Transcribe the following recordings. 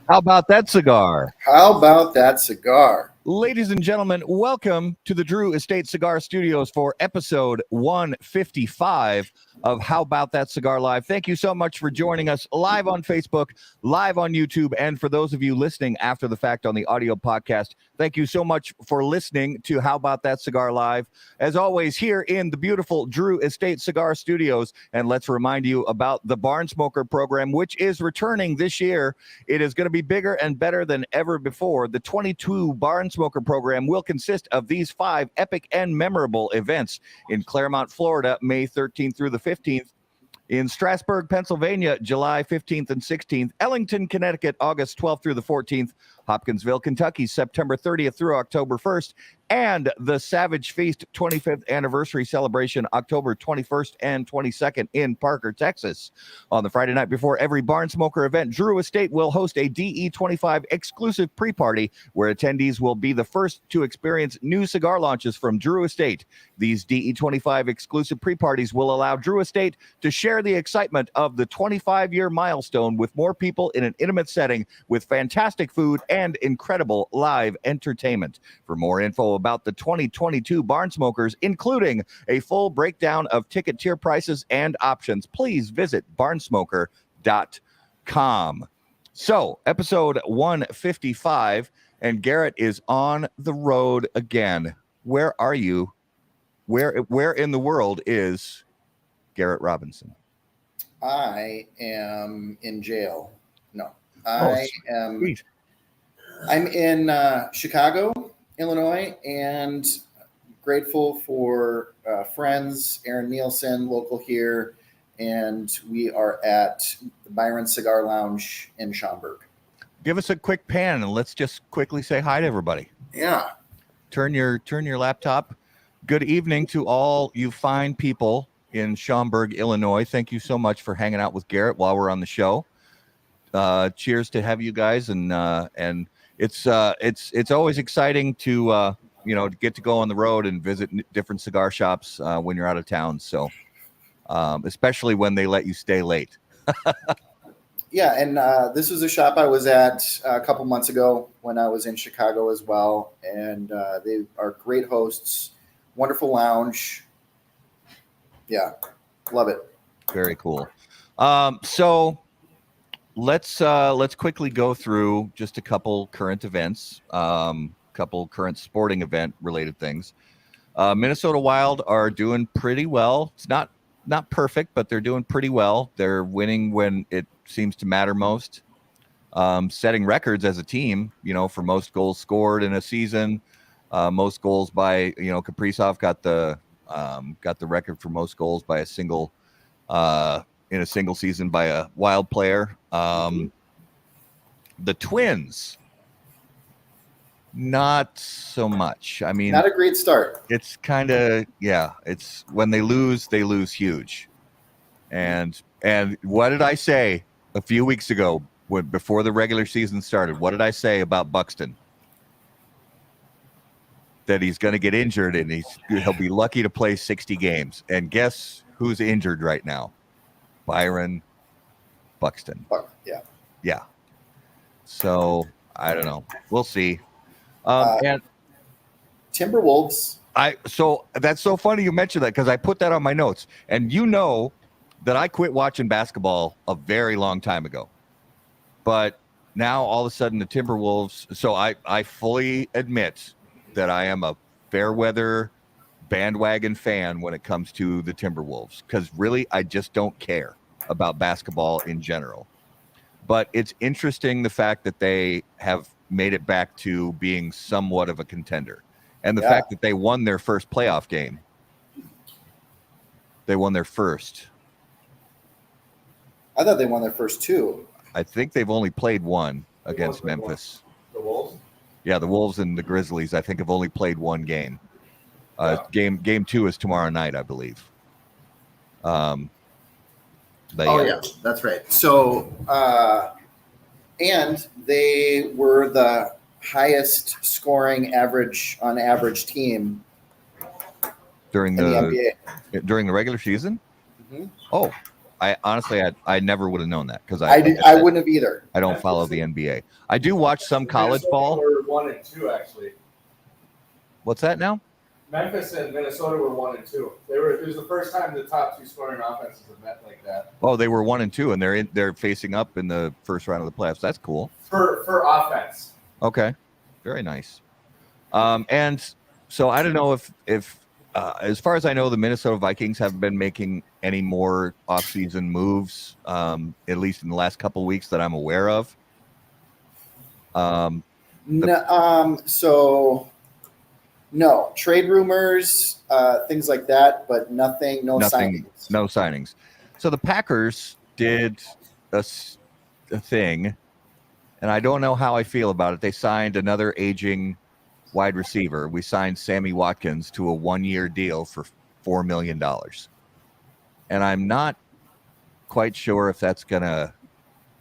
How about that cigar? How about that cigar? Ladies and gentlemen, welcome to the Drew Estate Cigar Studios for episode 155 of How About That Cigar Live. Thank you so much for joining us live on Facebook, live on YouTube, and for those of you listening after the fact on the audio podcast, thank you so much for listening to How About That Cigar Live. As always, here in the beautiful Drew Estate Cigar Studios, and let's remind you about the Barn Smoker program, which is returning this year. It is going to be bigger and better than ever before. The 22 Barn Smoker program will consist of these 5 epic and memorable events in Claremont, Florida, May 13th through the 15th. In Strasburg, Pennsylvania, July 15th and 16th. Ellington, Connecticut, August 12th through the 14th. Hopkinsville, Kentucky, September 30th through October 1st. And the Savage Feast 25th anniversary celebration, October 21st and 22nd in Parker, Texas. On the Friday night before every Barn Smoker event, Drew Estate will host a DE25 exclusive pre-party where attendees will be the first to experience new cigar launches from Drew Estate. These DE25 exclusive pre-parties will allow Drew Estate to share the excitement of the 25-year milestone with more people in an intimate setting with fantastic food and incredible live entertainment. For more info about the 2022 Barn Smokers, including a full breakdown of ticket tier prices and options, please visit barnsmoker.com. So, episode 155, and Garrett is on the road again. Where are you? Where in the world is Garrett Robinson? I am in jail. No, Sweet. I'm in Chicago, Illinois, and grateful for friends, Aaron Nielsen, local here, and we are at the Byron Cigar Lounge in Schaumburg. Give us a quick pan and let's just quickly say hi to everybody. Yeah. Turn your laptop. Good evening to all you fine people in Schaumburg, Illinois. Thank you so much for hanging out with Garrett while we're on the show. Cheers to have you guys, and it's always exciting to get to go on the road and visit different cigar shops when you're out of town. So especially when they let you stay late. Yeah, and this was a shop I was at a couple months ago when I was in Chicago as well, and they are great hosts, wonderful lounge. Yeah, love it. Very cool. So let's quickly go through just a couple current events, couple current sporting event related things. Minnesota Wild are doing pretty well. It's not perfect, but they're doing pretty well. They're winning when it seems to matter most. Setting records as a team, for most goals scored in a season, most goals by, Kaprizov got the record for most goals by a single in a single season by a Wild player. The Twins, not so much. I mean, not a great start. It's kind of, it's when they lose huge. And what did I say a few weeks ago before the regular season started? What did I say about Buxton? That he's going to get injured and he'll be lucky to play 60 games. And guess who's injured right now? Byron Buxton. Yeah. So I don't know. We'll see. And Timberwolves. So that's so funny you mentioned that, because I put that on my notes, and that I quit watching basketball a very long time ago, but now all of a sudden the Timberwolves. So I fully admit that I am a fair weather bandwagon fan when it comes to the Timberwolves, because really I just don't care about basketball in general. But it's interesting the fact that they have made it back to being somewhat of a contender. And the fact that they won their first playoff game. They won their first. I thought they won their first two. I think they've only played one against Memphis. The Wolves? Yeah, the Wolves and the Grizzlies, I think, have only played one game. Game 2 is tomorrow night, I believe. Yeah, that's right. So, and they were the highest scoring average team during the NBA. During the regular season. Mm-hmm. Oh, I honestly, I never would have known that because I wouldn't have either. I don't follow the NBA. I do watch some college ball. Were 1 and 2 actually. What's that now? Memphis and Minnesota were 1 and 2. It was the first time the top two scoring offenses have met like that. Oh, they were 1 and 2, and they're facing up in the first round of the playoffs. That's cool. For offense. Okay, very nice. And so I don't know if as far as I know, the Minnesota Vikings haven't been making any more offseason moves, at least in the last couple of weeks that I'm aware of. No trade rumors, things like that, but nothing, signings. No signings. So the Packers did a thing, and I don't know how I feel about it. They signed another aging wide receiver. We signed Sammy Watkins to a 1-year deal for $4 million. And I'm not quite sure if that's going to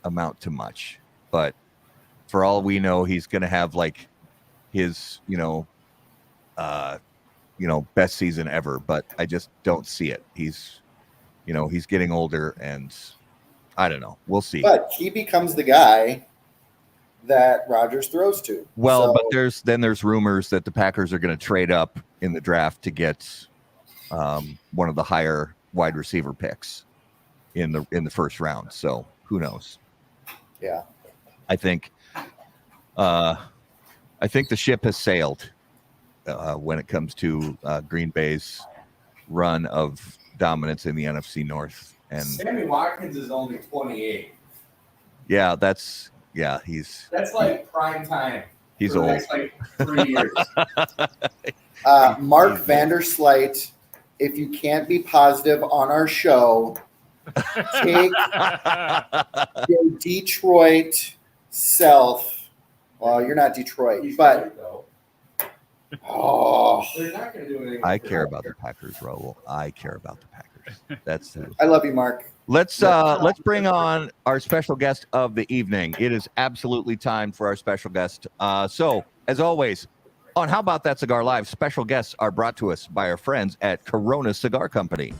amount to much. But for all we know, he's going to have like his, best season ever. But I just don't see it. He's getting older, and I don't know. We'll see. But he becomes the guy that Rodgers throws to. Well, but there's rumors that the Packers are going to trade up in the draft to get one of the higher wide receiver picks in the first round. So who knows? Yeah, I think the ship has sailed when it comes to Green Bay's run of dominance in the NFC North. And Sammy Watkins is only 28. Yeah, that's like prime time. He's for the old. next, like 3 years. Mark Vanderslight, if you can't be positive on our show, take your Detroit self. Well, you're not Detroit, but They're not going to do anything. I care about the Packers, Raul. I care about the Packers. That's who. I love you, Mark. Let's bring on our special guest of the evening. It is absolutely time for our special guest. So, as always, on How About That Cigar Live, special guests are brought to us by our friends at Corona Cigar Company.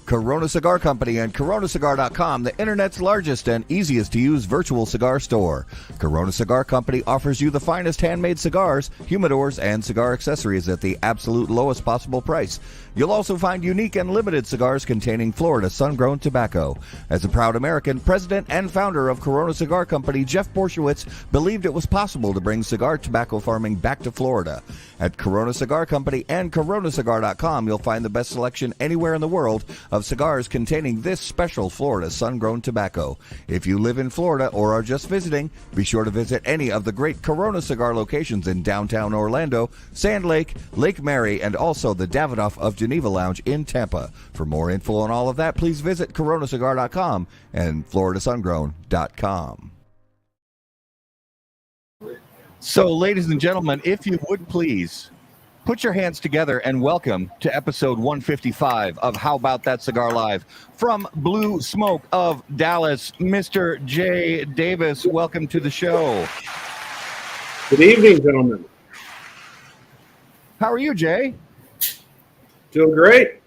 Corona Cigar Company and coronacigar.com, the internet's largest and easiest to use virtual cigar store. Corona Cigar Company offers you the finest handmade cigars, humidors, and cigar accessories at the absolute lowest possible price. You'll also find unique and limited cigars containing Florida sun-grown tobacco. As a proud American, president and founder of Corona Cigar Company, Jeff Borshowitz, believed it was possible to bring cigar tobacco farming back to Florida. At Corona Cigar Company and coronacigar.com, you'll find the best selection anywhere in the world of cigars containing this special Florida sun-grown tobacco. If you live in Florida or are just visiting, be sure to visit any of the great Corona Cigar locations in downtown Orlando, Sand Lake, Lake Mary, and also the Davidoff of Geneva Lounge in Tampa. For more info on all of that, please visit coronacigar.com and floridasungrown.com. So, ladies and gentlemen, if you would please put your hands together and welcome to episode 155 of How About That Cigar Live from Blue Smoke of Dallas, Mr. Jay Davis. Welcome to the show. Good evening, gentlemen. How are you, Jay? Doing great.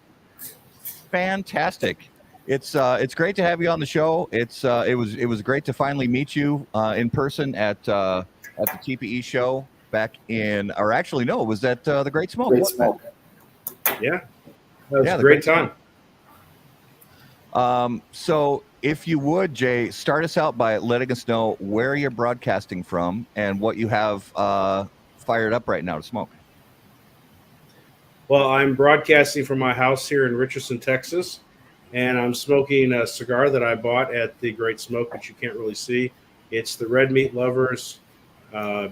Fantastic. It's great to have you on the show. It was great to finally meet you in person at the TPE show back in, or actually no, it was at the Great Smoke. Great Smoke. Yeah, that was a great time. So if you would, Jay, start us out by letting us know where you're broadcasting from and what you have fired up right now to smoke. Well, I'm broadcasting from my house here in Richardson, Texas, and I'm smoking a cigar that I bought at the Great Smoke, which you can't really see. It's the Red Meat Lovers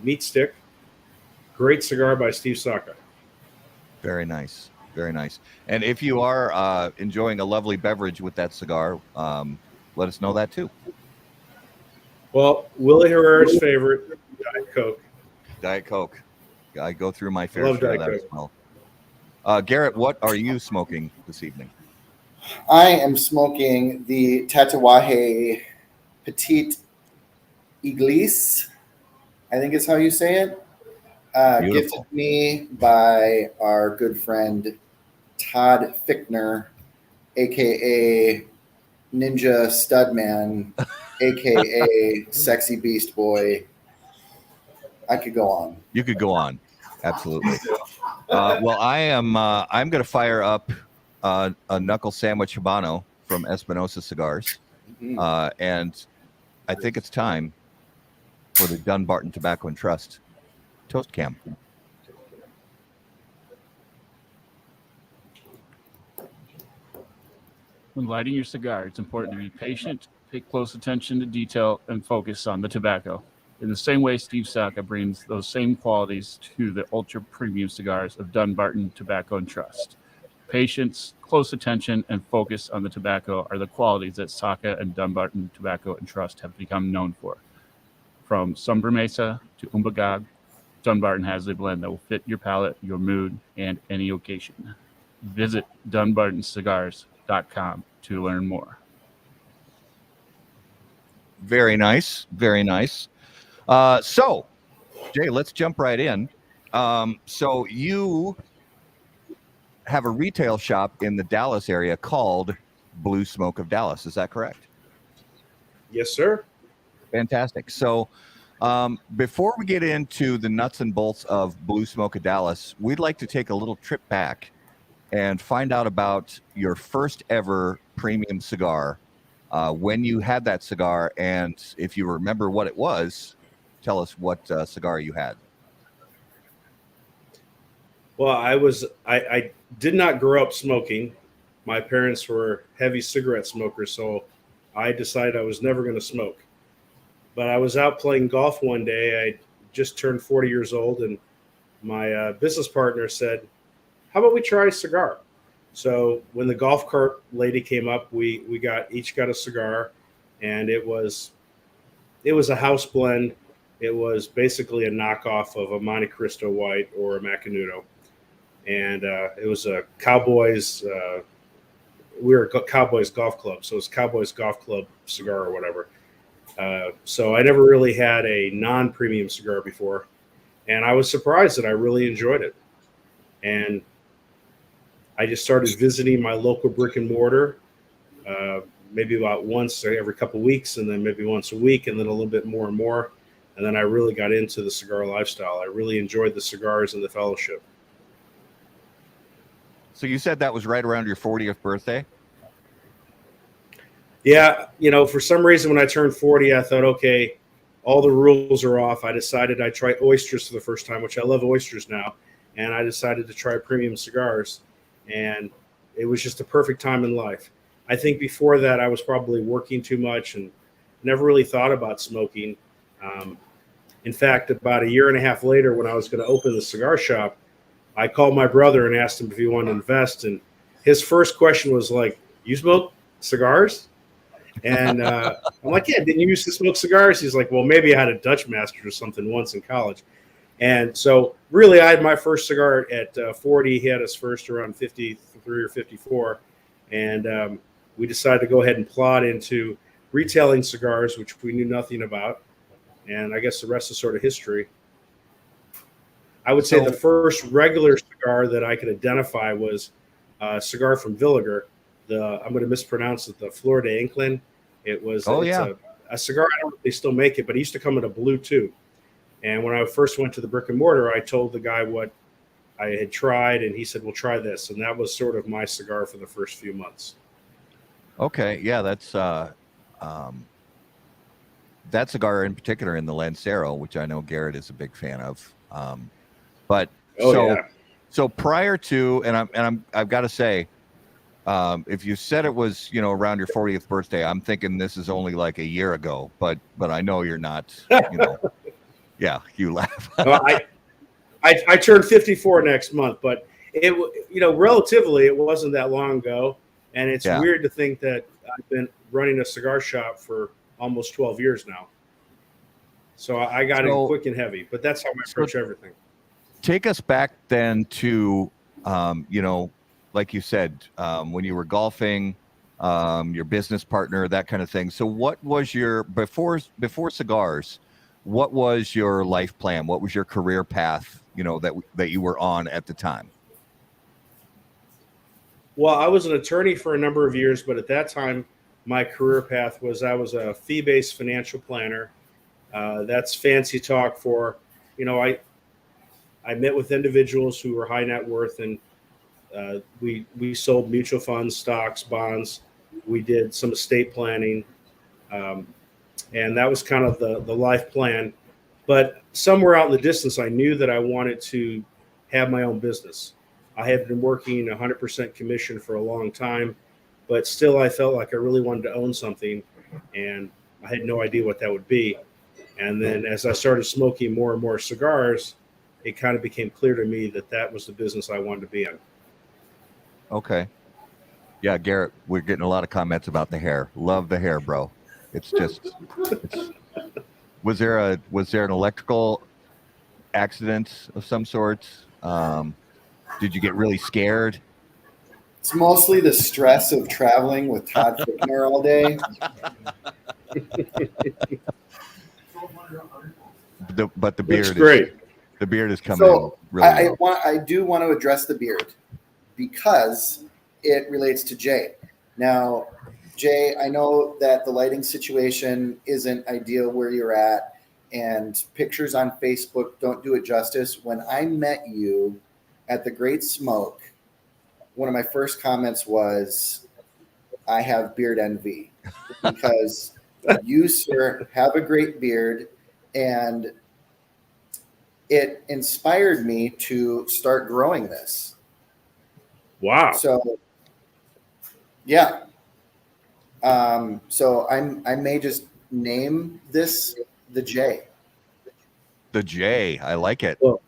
Meat Stick. Great cigar by Steve Saka. Very nice. Very nice. And if you are enjoying a lovely beverage with that cigar, let us know that too. Well, Willie Herrera's favorite, Diet Coke. Diet Coke. I go through my fair Love share of Diet that Coke. as well. Garrett, what are you smoking this evening? I am smoking the Tatawahe Petite Église, I think is how you say it. Gifted me by our good friend Todd Fickner, aka Ninja Studman, aka Sexy Beast Boy. I could go on. You could go on. Absolutely. Well, I'm going to fire up a knuckle sandwich Habano from Espinosa Cigars. And I think it's time for the Dunbarton Tobacco and Trust Toast Cam. When lighting your cigar, it's important to be patient, pay close attention to detail, and focus on the tobacco. In the same way, Steve Saka brings those same qualities to the ultra premium cigars of Dunbarton Tobacco and Trust. Patience, close attention, and focus on the tobacco are the qualities that Saka and Dunbarton Tobacco and Trust have become known for. From Sombra Mesa to Umbagog, Dunbarton has a blend that will fit your palate, your mood, and any occasion. Visit DunbartonCigars.com to learn more. Very nice. Very nice. So, Jay, let's jump right in. So you have a retail shop in the Dallas area called Blue Smoke of Dallas. Is that correct? Yes, sir. Fantastic. So before we get into the nuts and bolts of Blue Smoke of Dallas, we'd like to take a little trip back and find out about your first ever premium cigar, when you had that cigar, and if you remember what it was, tell us what cigar you had. Well, I did not grow up smoking. My parents were heavy cigarette smokers, so I decided I was never going to smoke. But I was out playing golf one day. I just turned 40 years old, and my business partner said, "How about we try a cigar?" So when the golf cart lady came up, we each got a cigar, and it was a house blend. It was basically a knockoff of a Monte Cristo White or a Macanudo. And it was a Cowboys. We were a Cowboys Golf Club, so it was Cowboys Golf Club cigar or whatever. So I never really had a non-premium cigar before, and I was surprised that I really enjoyed it. And I just started visiting my local brick and mortar, maybe about once every couple of weeks, and then maybe once a week, and then a little bit more and more. And then I really got into the cigar lifestyle. I really enjoyed the cigars and the fellowship. So you said that was right around your 40th birthday? Yeah, for some reason when I turned 40, I thought, okay, all the rules are off. I decided I'd try oysters for the first time, which I love oysters now. And I decided to try premium cigars. And it was just a perfect time in life. I think before that, I was probably working too much and never really thought about smoking. In fact, about a year and a half later, when I was going to open the cigar shop, I called my brother and asked him if he wanted to invest. And his first question was like, "You smoke cigars?" And I'm like, "Yeah, didn't you used to smoke cigars?" He's like, "Well, maybe I had a Dutch master or something once in college." And so really, I had my first cigar at 40. He had his first around 53 or 54. And we decided to go ahead and plot into retailing cigars, which we knew nothing about. And I guess the rest is sort of history. I would say the first regular cigar that I could identify was a cigar from Villiger. I'm going to mispronounce it, the Flor de Inclin. It was a cigar. I don't know if they still make it, but it used to come in a blue tube. And when I first went to the brick and mortar, I told the guy what I had tried, and he said, "Well, try this." And that was sort of my cigar for the first few months. Okay, yeah, that's that cigar in particular in the Lancero, which I know Garrett is a big fan of. So prior to, and I've got to say, if you said it was, around your 40th birthday, I'm thinking this is only like a year ago, but I know you're not, yeah, you laugh. Well, I turned 54 next month, but relatively it wasn't that long ago. And it's weird to think that I've been running a cigar shop for almost 12 years now. So I got in quick and heavy, but that's how I approach everything. Take us back then to, like you said, when you were golfing, your business partner, that kind of thing. So what was your, before cigars, what was your life plan? What was your career path, that you were on at the time? Well, I was an attorney for a number of years, but at that time my career path was I was a fee-based financial planner. That's fancy talk for, I met with individuals who were high net worth, and we sold mutual funds, stocks, bonds. We did some estate planning, and that was kind of the life plan. But somewhere out in the distance, I knew that I wanted to have my own business. I had been working 100% commission for a long time, but still I felt like I really wanted to own something, and I had no idea what that would be. And then as I started smoking more and more cigars, it kind of became clear to me that that was the business I wanted to be in. Okay. Yeah, Garrett, we're getting a lot of comments about the hair. Love the hair, bro. It's was there an electrical accident of some sort? Did you get really scared? It's mostly the stress of traveling with Todd Fickner all day. But the beard Looks great. The beard is coming So in really well. I do want to address the beard because it relates to Jay. Now, Jay, I know that the lighting situation isn't ideal where you're at, and pictures on Facebook don't do it justice. When I met you at the Great Smoke, one of my first comments was, I have beard envy, because you, sir, have a great beard, and it inspired me to start growing this. Wow. So, yeah. So I may just name this the J. The J. I like it. Well,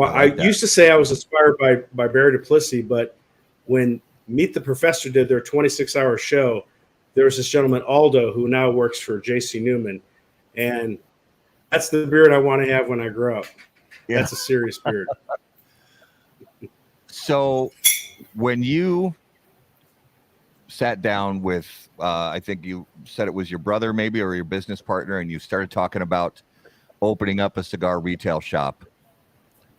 I like that. used to say I was inspired by Barry Duplessis, but when Meet the Professor did their 26-hour show, there was this gentleman, Aldo, who now works for J.C. Newman, and that's the beard I want to have when I grow up. Yeah. That's a serious beard. So when you sat down with, I think you said it was your brother maybe, or your business partner, and you started talking about opening up a cigar retail shop,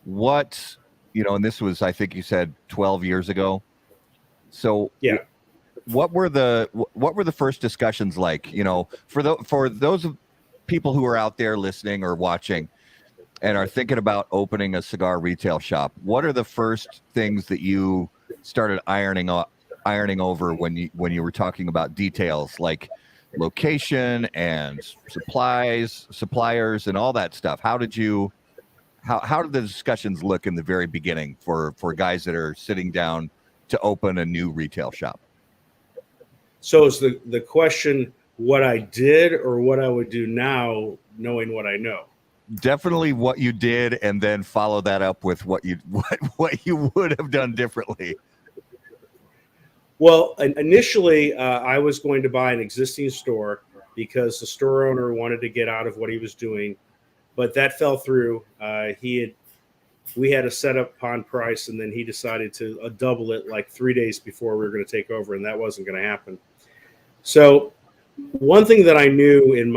what, and this was, I think you said 12 years ago. So Yeah. what were the first discussions like, for those people who are out there listening or watching and are thinking about opening a cigar retail shop? What are the first things that you started ironing over when you were talking about details like location and suppliers and all that stuff? How did the discussions look in the very beginning for guys that are sitting down to open a new retail shop? So is the question what I did or what I would do now, knowing what I know? Definitely what you did, and then follow that up with what you would have done differently. Well, initially, I was going to buy an existing store because the store owner wanted to get out of what he was doing, but that fell through. We had a setup upon price, and then he decided to double it like 3 days before we were going to take over, and that wasn't going to happen. So, one thing that I knew in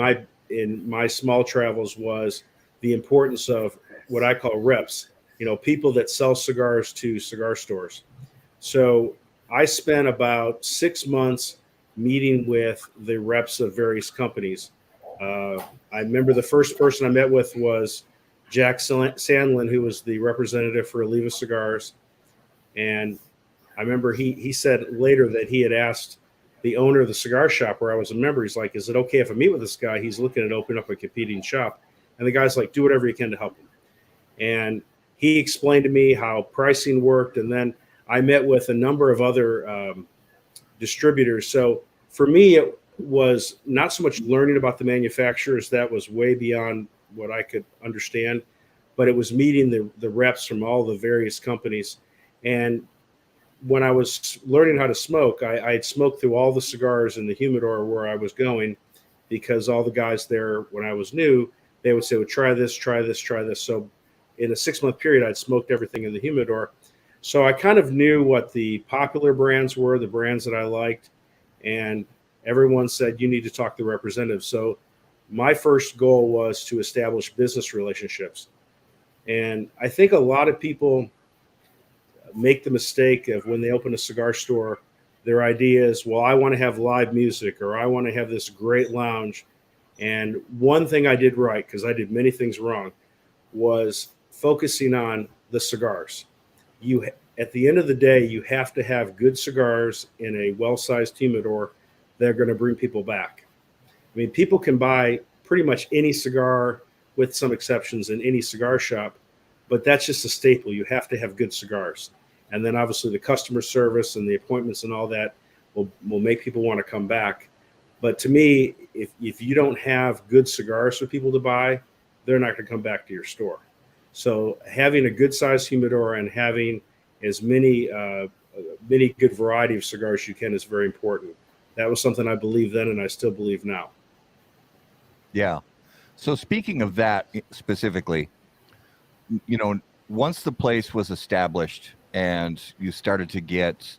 my small travels was the importance of what I call reps. People that sell cigars to cigar stores. So I spent about 6 months meeting with the reps of various companies. I remember the first person I met with was Jack Sandlin, who was the representative for Oliva Cigars. And I remember he said later that he had asked the owner of the cigar shop where I was a member, he's like, is it okay if I meet with this guy? He's looking at opening up a competing shop. And the guy's like, do whatever you can to help him. And he explained to me how pricing worked. And then I met with a number of other distributors. So for me, it was not so much learning about the manufacturers. That was way beyond what I could understand. But it was meeting the reps from all the various companies. And when I was learning how to smoke, I had smoked through all the cigars in the humidor where I was going, because all the guys there, when I was new, they would say, well, try this, try this, try this. So in a 6-month period, I'd smoked everything in the humidor. So I kind of knew what the popular brands were, the brands that I liked. And everyone said, you need to talk to the representative. So my first goal was to establish business relationships. And I think a lot of people make the mistake of when they open a cigar store, their idea is, well, I want to have live music, or I want to have this great lounge. And one thing I did right, because I did many things wrong, was focusing on the cigars. At the end of the day, you have to have good cigars in a well-sized humidor that are going to bring people back. I mean, people can buy pretty much any cigar, with some exceptions, in any cigar shop, but that's just a staple. You have to have good cigars. And then obviously the customer service and the appointments and all that will make people want to come back. But to me, if you don't have good cigars for people to buy, they're not going to come back to your store. So having a good sized humidor and having as many good variety of cigars as you can is very important. That was something I believed then, and I still believe now. Yeah. So speaking of that specifically, once the place was established and you started to get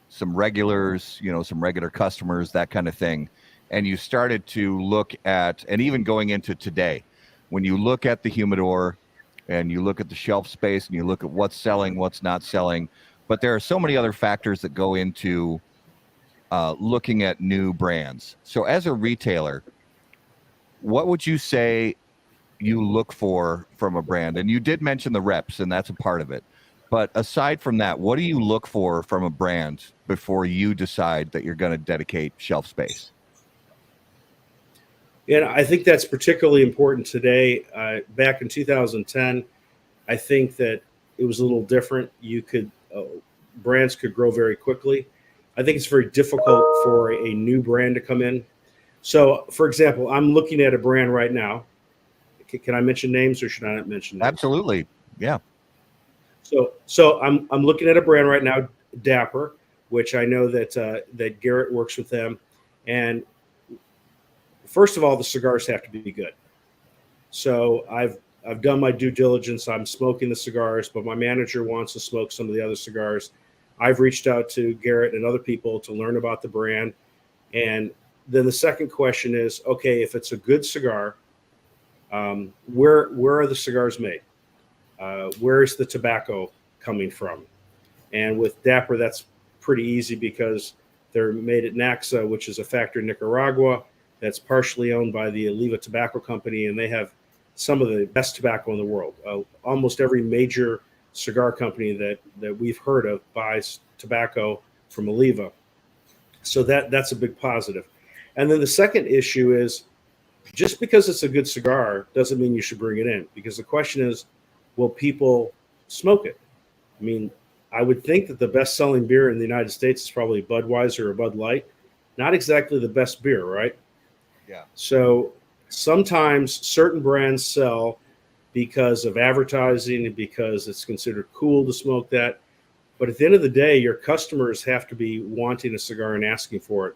some regulars, some regular customers, that kind of thing, and you started to look at, and even going into today, when you look at the humidor and you look at the shelf space and you look at what's selling, what's not selling, but there are so many other factors that go into looking at new brands. So as a retailer, what would you say you look for from a brand? And you did mention the reps, and that's a part of it. But aside from that, what do you look for from a brand before you decide that you're going to dedicate shelf space? And I think that's particularly important today. Back in 2010, I think that it was a little different. Brands could grow very quickly. I think it's very difficult for a new brand to come in. So, for example, I'm looking at a brand right now. Can I mention names, or should I not mention names? Absolutely, yeah. So I'm looking at a brand right now, Dapper, which I know that Garrett works with them. And first of all, the cigars have to be good. So I've done my due diligence. I'm smoking the cigars, but my manager wants to smoke some of the other cigars. I've reached out to Garrett and other people to learn about the brand. And then the second question is, okay, if it's a good cigar, where are the cigars made? Where's the tobacco coming from? And with Dapper, that's pretty easy because they're made at Naxa, which is a factory in Nicaragua that's partially owned by the Oliva Tobacco Company, and they have some of the best tobacco in the world. Almost every major cigar company that we've heard of buys tobacco from Oliva. So that's a big positive. And then the second issue is, just because it's a good cigar doesn't mean you should bring it in, because the question is, will people smoke it? I mean, I would think that the best-selling beer in the United States is probably Budweiser or Bud Light. Not exactly the best beer, right? Yeah. So sometimes certain brands sell because of advertising and because it's considered cool to smoke that. But at the end of the day, your customers have to be wanting a cigar and asking for it.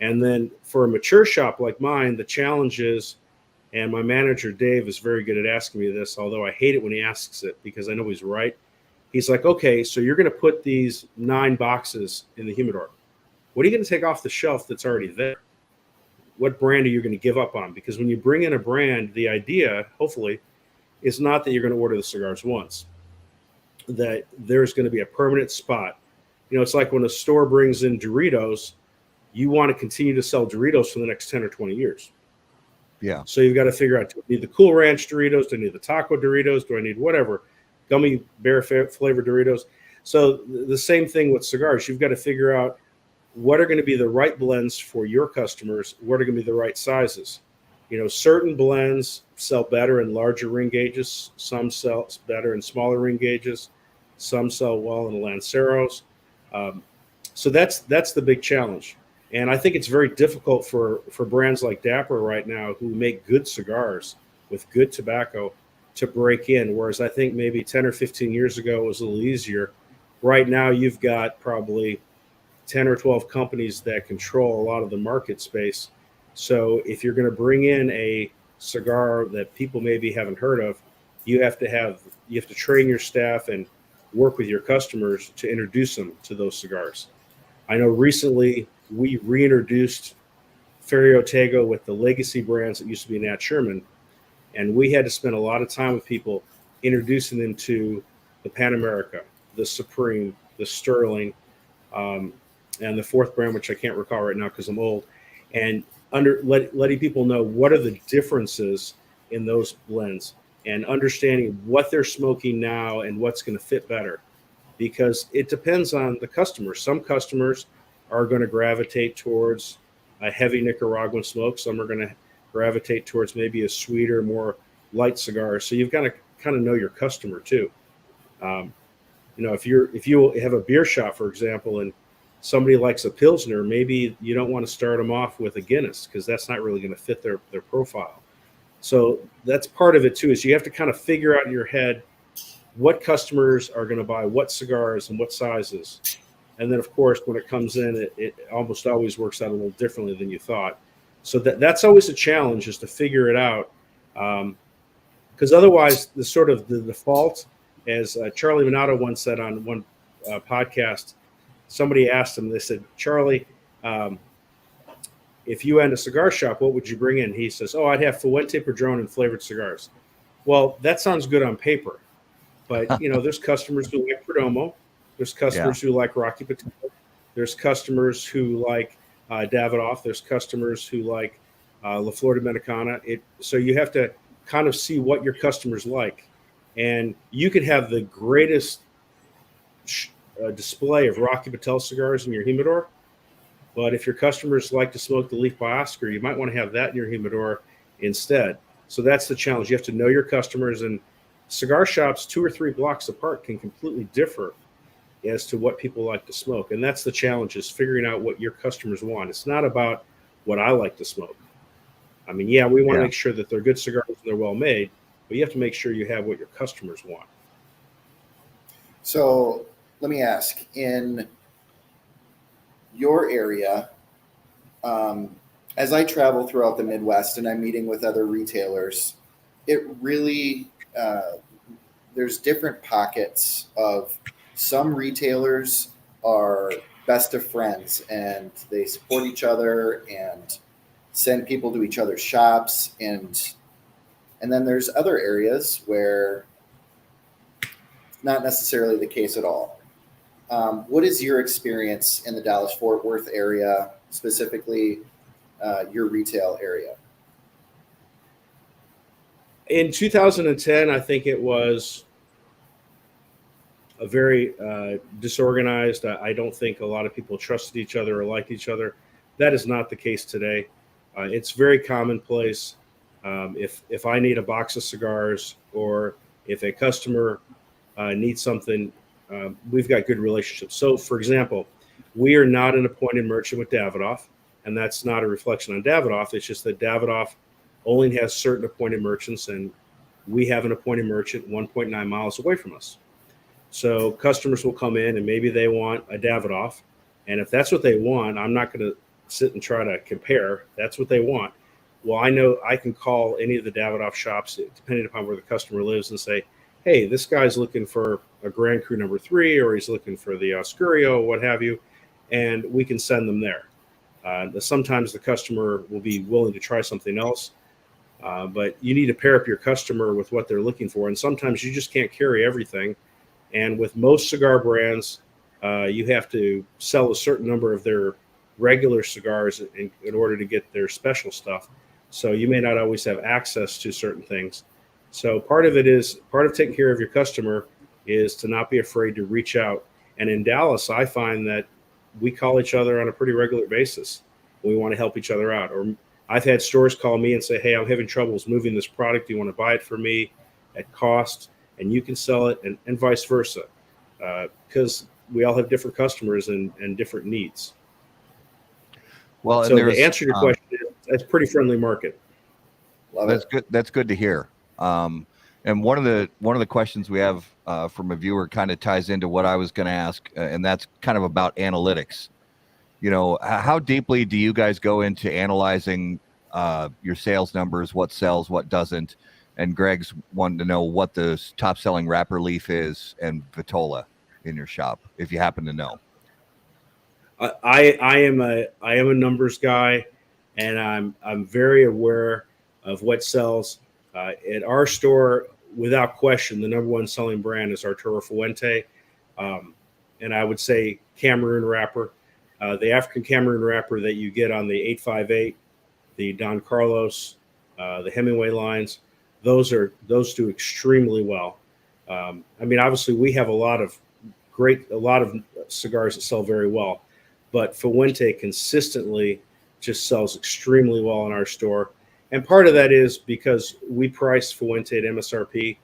And then for a mature shop like mine, the challenge is, and my manager, Dave, is very good at asking me this, although I hate it when he asks it because I know he's right. He's like, okay, so you're going to put these 9 boxes in the humidor. What are you going to take off the shelf that's already there? What brand are you going to give up on? Because when you bring in a brand, the idea, hopefully, is not that you're going to order the cigars once, that there's going to be a permanent spot. It's like when a store brings in Doritos, you want to continue to sell Doritos for the next 10 or 20 years. Yeah. So you've got to figure out, do I need the Cool Ranch Doritos? Do I need the Taco Doritos? Do I need whatever? Gummy bear flavored Doritos? So the same thing with cigars. You've got to figure out what are going to be the right blends for your customers, what are going to be the right sizes. Certain blends sell better in larger ring gauges. Some sell better in smaller ring gauges. Some sell well in the Lanceros. So that's the big challenge. And I think it's very difficult for brands like Dapper right now, who make good cigars with good tobacco, to break in. Whereas I think maybe 10 or 15 years ago it was a little easier. Right now you've got probably 10 or 12 companies that control a lot of the market space. So if you're going to bring in a cigar that people maybe haven't heard of, you have to train your staff and work with your customers to introduce them to those cigars. I know recently we reintroduced Ferio Tego with the legacy brands that used to be Nat Sherman, and we had to spend a lot of time with people introducing them to the Pan America, the Supreme, the Sterling, and the fourth brand, which I can't recall right now because I'm old, and letting people know what are the differences in those blends and understanding what they're smoking now and what's going to fit better, because it depends on the customer. Some customers are going to gravitate towards a heavy Nicaraguan smoke. Some are going to gravitate towards maybe a sweeter, more light cigar. So you've got to kind of know your customer too. If you have a beer shop, for example, and somebody likes a Pilsner, maybe you don't want to start them off with a Guinness because that's not really going to fit their profile. So that's part of it too, is you have to kind of figure out in your head what customers are going to buy what cigars and what sizes. And then, of course, when it comes in, it almost always works out a little differently than you thought. So that's always a challenge, is to figure it out. Because otherwise, the default, as Charlie Minato once said on one podcast, somebody asked him, they said, Charlie, if you owned a cigar shop, what would you bring in? He says, I'd have Fuente Padron and flavored cigars. Well, that sounds good on paper. But, there's customers who like Perdomo. There's customers who like Rocky Patel. There's customers who like Davidoff. There's customers who like La Flor Dominicana. So you have to kind of see what your customers like. And you could have the greatest display of Rocky Patel cigars in your humidor. But if your customers like to smoke the Leaf by Oscar, you might want to have that in your humidor instead. So that's the challenge. You have to know your customers, and cigar shops 2 or 3 blocks apart can completely differ as to what people like to smoke. And that's the challenge, is figuring out what your customers want. It's not about what I like to smoke. I mean, we want to make sure that they're good cigars and they're well made, but you have to make sure you have what your customers want. So let me ask, in your area, as I travel throughout the Midwest and I'm meeting with other retailers, it really, there's different pockets of, some retailers are best of friends and they support each other and send people to each other's shops. And then there's other areas where it's not necessarily the case at all. What is your experience in the Dallas-Fort Worth area, specifically your retail area? In 2010, I think it was a very disorganized. I don't think a lot of people trusted each other or liked each other. That is not the case today. It's very commonplace. If I need a box of cigars, or if a customer needs something, we've got good relationships. So, for example, we are not an appointed merchant with Davidoff, and that's not a reflection on Davidoff. It's just that Davidoff only has certain appointed merchants, and we have an appointed merchant 1.9 miles away from us. So customers will come in and maybe they want a Davidoff, and if that's what they want, I'm not going to sit and try to compare. That's what they want. Well, I know I can call any of the Davidoff shops, depending upon where the customer lives, and say, hey, this guy's looking for a Grand Cru number 3, or he's looking for the Oscurio, what have you, and we can send them there. Sometimes the customer will be willing to try something else, but you need to pair up your customer with what they're looking for, and sometimes you just can't carry everything. And with most cigar brands, you have to sell a certain number of their regular cigars in order to get their special stuff. So you may not always have access to certain things. So part of taking care of your customer is to not be afraid to reach out. And in Dallas, I find that we call each other on a pretty regular basis. We want to help each other out. Or I've had stores call me and say, hey, I'm having troubles moving this product. Do you want to buy it for me at cost? And you can sell it, and vice versa, because we all have different customers and different needs. Well, so to answer your question, it's a pretty friendly market. That's good. That's good to hear. And one of the questions we have from a viewer kind of ties into what I was going to ask, and that's kind of about analytics. How deeply do you guys go into analyzing your sales numbers, what sells, what doesn't? And Greg's wanted to know what the top selling wrapper leaf is and Vitola in your shop, if you happen to know. I am a numbers guy, and I'm very aware of what sells. At our store, without question, the number one selling brand is Arturo Fuente, and I would say Cameroon wrapper. The African Cameroon wrapper that you get on the 858, the Don Carlos, the Hemingway lines, those do extremely well. I mean, obviously, we have a lot of cigars that sell very well, but Fuente consistently just sells extremely well in our store. And part of that is because we price Fuente at MSRP,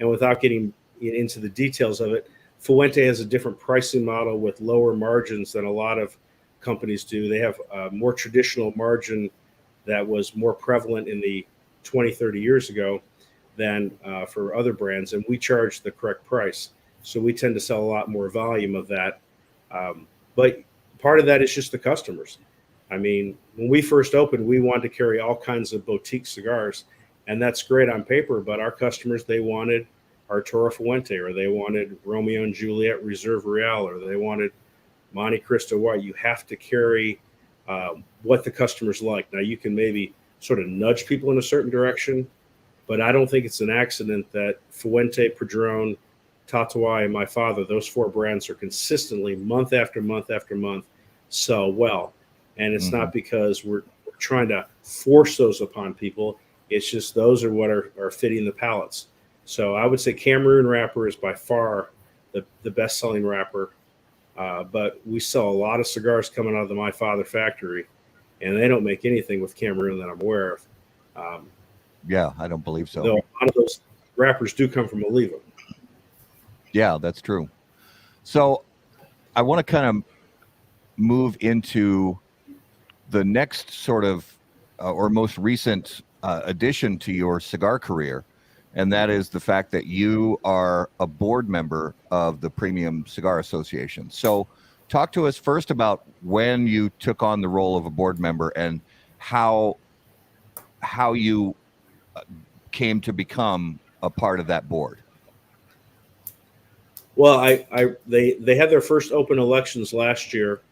and without getting into the details of it, Fuente has a different pricing model with lower margins than a lot of companies do. They have a more traditional margin that was more prevalent in the 20, 30 years ago than for other brands, and we charge the correct price. So we tend to sell a lot more volume of that. But part of that is just the customers. I mean, when we first opened, we wanted to carry all kinds of boutique cigars, and that's great on paper, but our customers, they wanted Arturo Fuente, or they wanted Romeo and Juliet Reserve Real, or they wanted Monte Cristo White. You have to carry what the customers like. Now, you can maybe sort of nudge people in a certain direction, but I don't think it's an accident that Fuente, Padron, Tatuai, and my father, those four brands are consistently month after month after month sell well. And it's not because we're trying to force those upon people. It's just those are what are fitting the palates. So I would say Cameroon wrapper is by far the best-selling wrapper. But we sell a lot of cigars coming out of the My Father factory, and they don't make anything with Cameroon that I'm aware of. Yeah, I don't believe so. Though a lot of those wrappers do come from Oliva. Yeah, that's true. So I want to kind of move into the next sort of or most recent addition to your cigar career, and that is the fact that you are a board member of the Premium Cigar Association. So talk to us first about when you took on the role of a board member and how you came to become a part of that board. Well, they had their first open elections last year,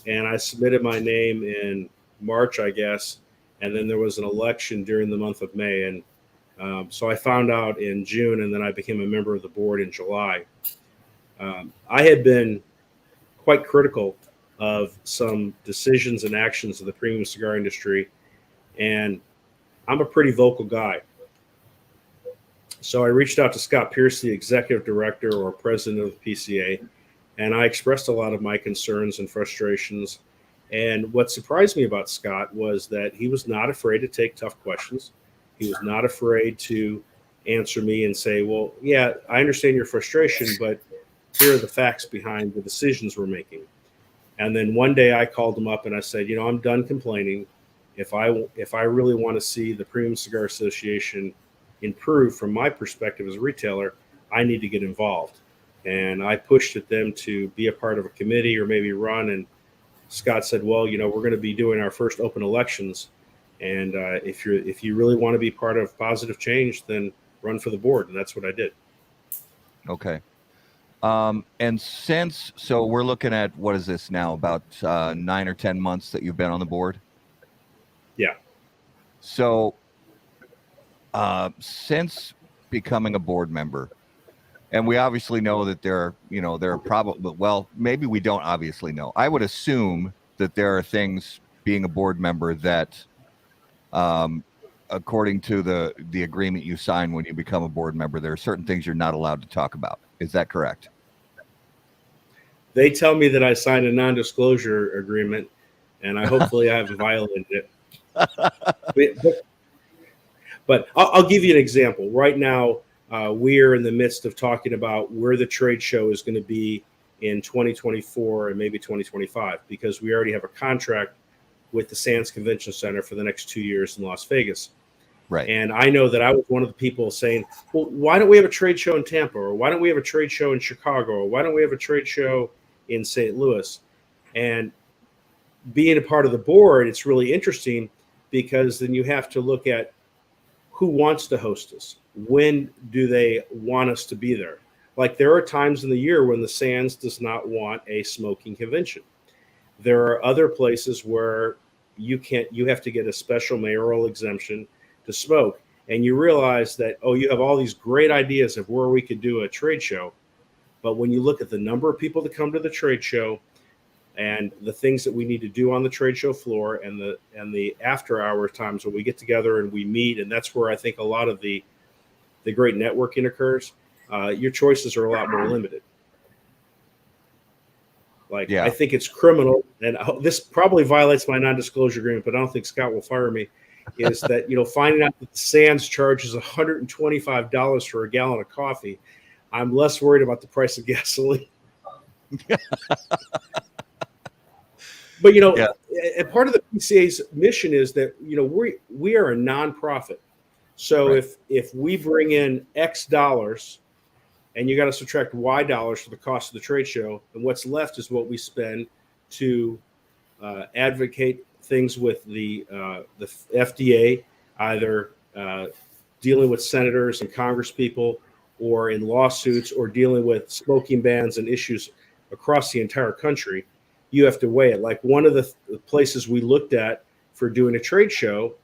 and I submitted my name in March, I guess, and then there was an election during the month of May, and so I found out in June, and then I became a member of the board in July. I had been quite critical of some decisions and actions of the premium cigar industry, and I'm a pretty vocal guy. So I reached out to Scott Pierce, the executive director or president of the PCA, and I expressed a lot of my concerns and frustrations. And what surprised me about Scott was that he was not afraid to take tough questions. He was not afraid to answer me and say, well, yeah, I understand your frustration, but here are the facts behind the decisions we're making. And then one day I called him up and I said, I'm done complaining. If I really want to see the Premium Cigar Association improve from my perspective as a retailer, I need to get involved. And I pushed at them to be a part of a committee or maybe run. And Scott said, well, we're going to be doing our first open elections. And if you really want to be part of positive change, then run for the board. And that's what I did. Okay. And so we're looking at, what is this now, about 9 or 10 months that you've been on the board? Yeah. So since becoming a board member, and we obviously know that there are probably, well, maybe we don't obviously know. I would assume that there are things being a board member that, according to the agreement you sign when you become a board member, there are certain things you're not allowed to talk about. Is that correct? They tell me that I signed a non-disclosure agreement, and hopefully I haven't violated it. But I'll give you an example. Right now, we are in the midst of talking about where the trade show is going to be in 2024 and maybe 2025, because we already have a contract with the Sands Convention Center for the next 2 years in Las Vegas. Right. And I know that I was one of the people saying, well, why don't we have a trade show in Tampa? Or why don't we have a trade show in Chicago? Or why don't we have a trade show in St. Louis? And being a part of the board, it's really interesting because then you have to look at who wants to host us. When do they want us to be there? Like, there are times in the year when the Sands does not want a smoking convention. There are other places where you have to get a special mayoral exemption to smoke. And you realize that, you have all these great ideas of where we could do a trade show. But when you look at the number of people that come to the trade show and the things that we need to do on the trade show floor and the after hour times when we get together and we meet. And that's where I think a lot of the great networking occurs. Your choices are a lot more limited. Like, Yeah. I think it's criminal, and this probably violates my non-disclosure agreement, but I don't think Scott will fire me, is that, finding out that Sands charges $125 for a gallon of coffee, I'm less worried about the price of gasoline. But, Yeah. and part of the PCA's mission is that, we are a nonprofit. So Right. if we bring in X dollars, and you got to subtract Y dollars for the cost of the trade show, and what's left is what we spend to advocate things with the FDA, either dealing with senators and congresspeople, or in lawsuits, or dealing with smoking bans and issues across the entire country. You have to weigh it. Like, one of the places we looked at for doing a trade show,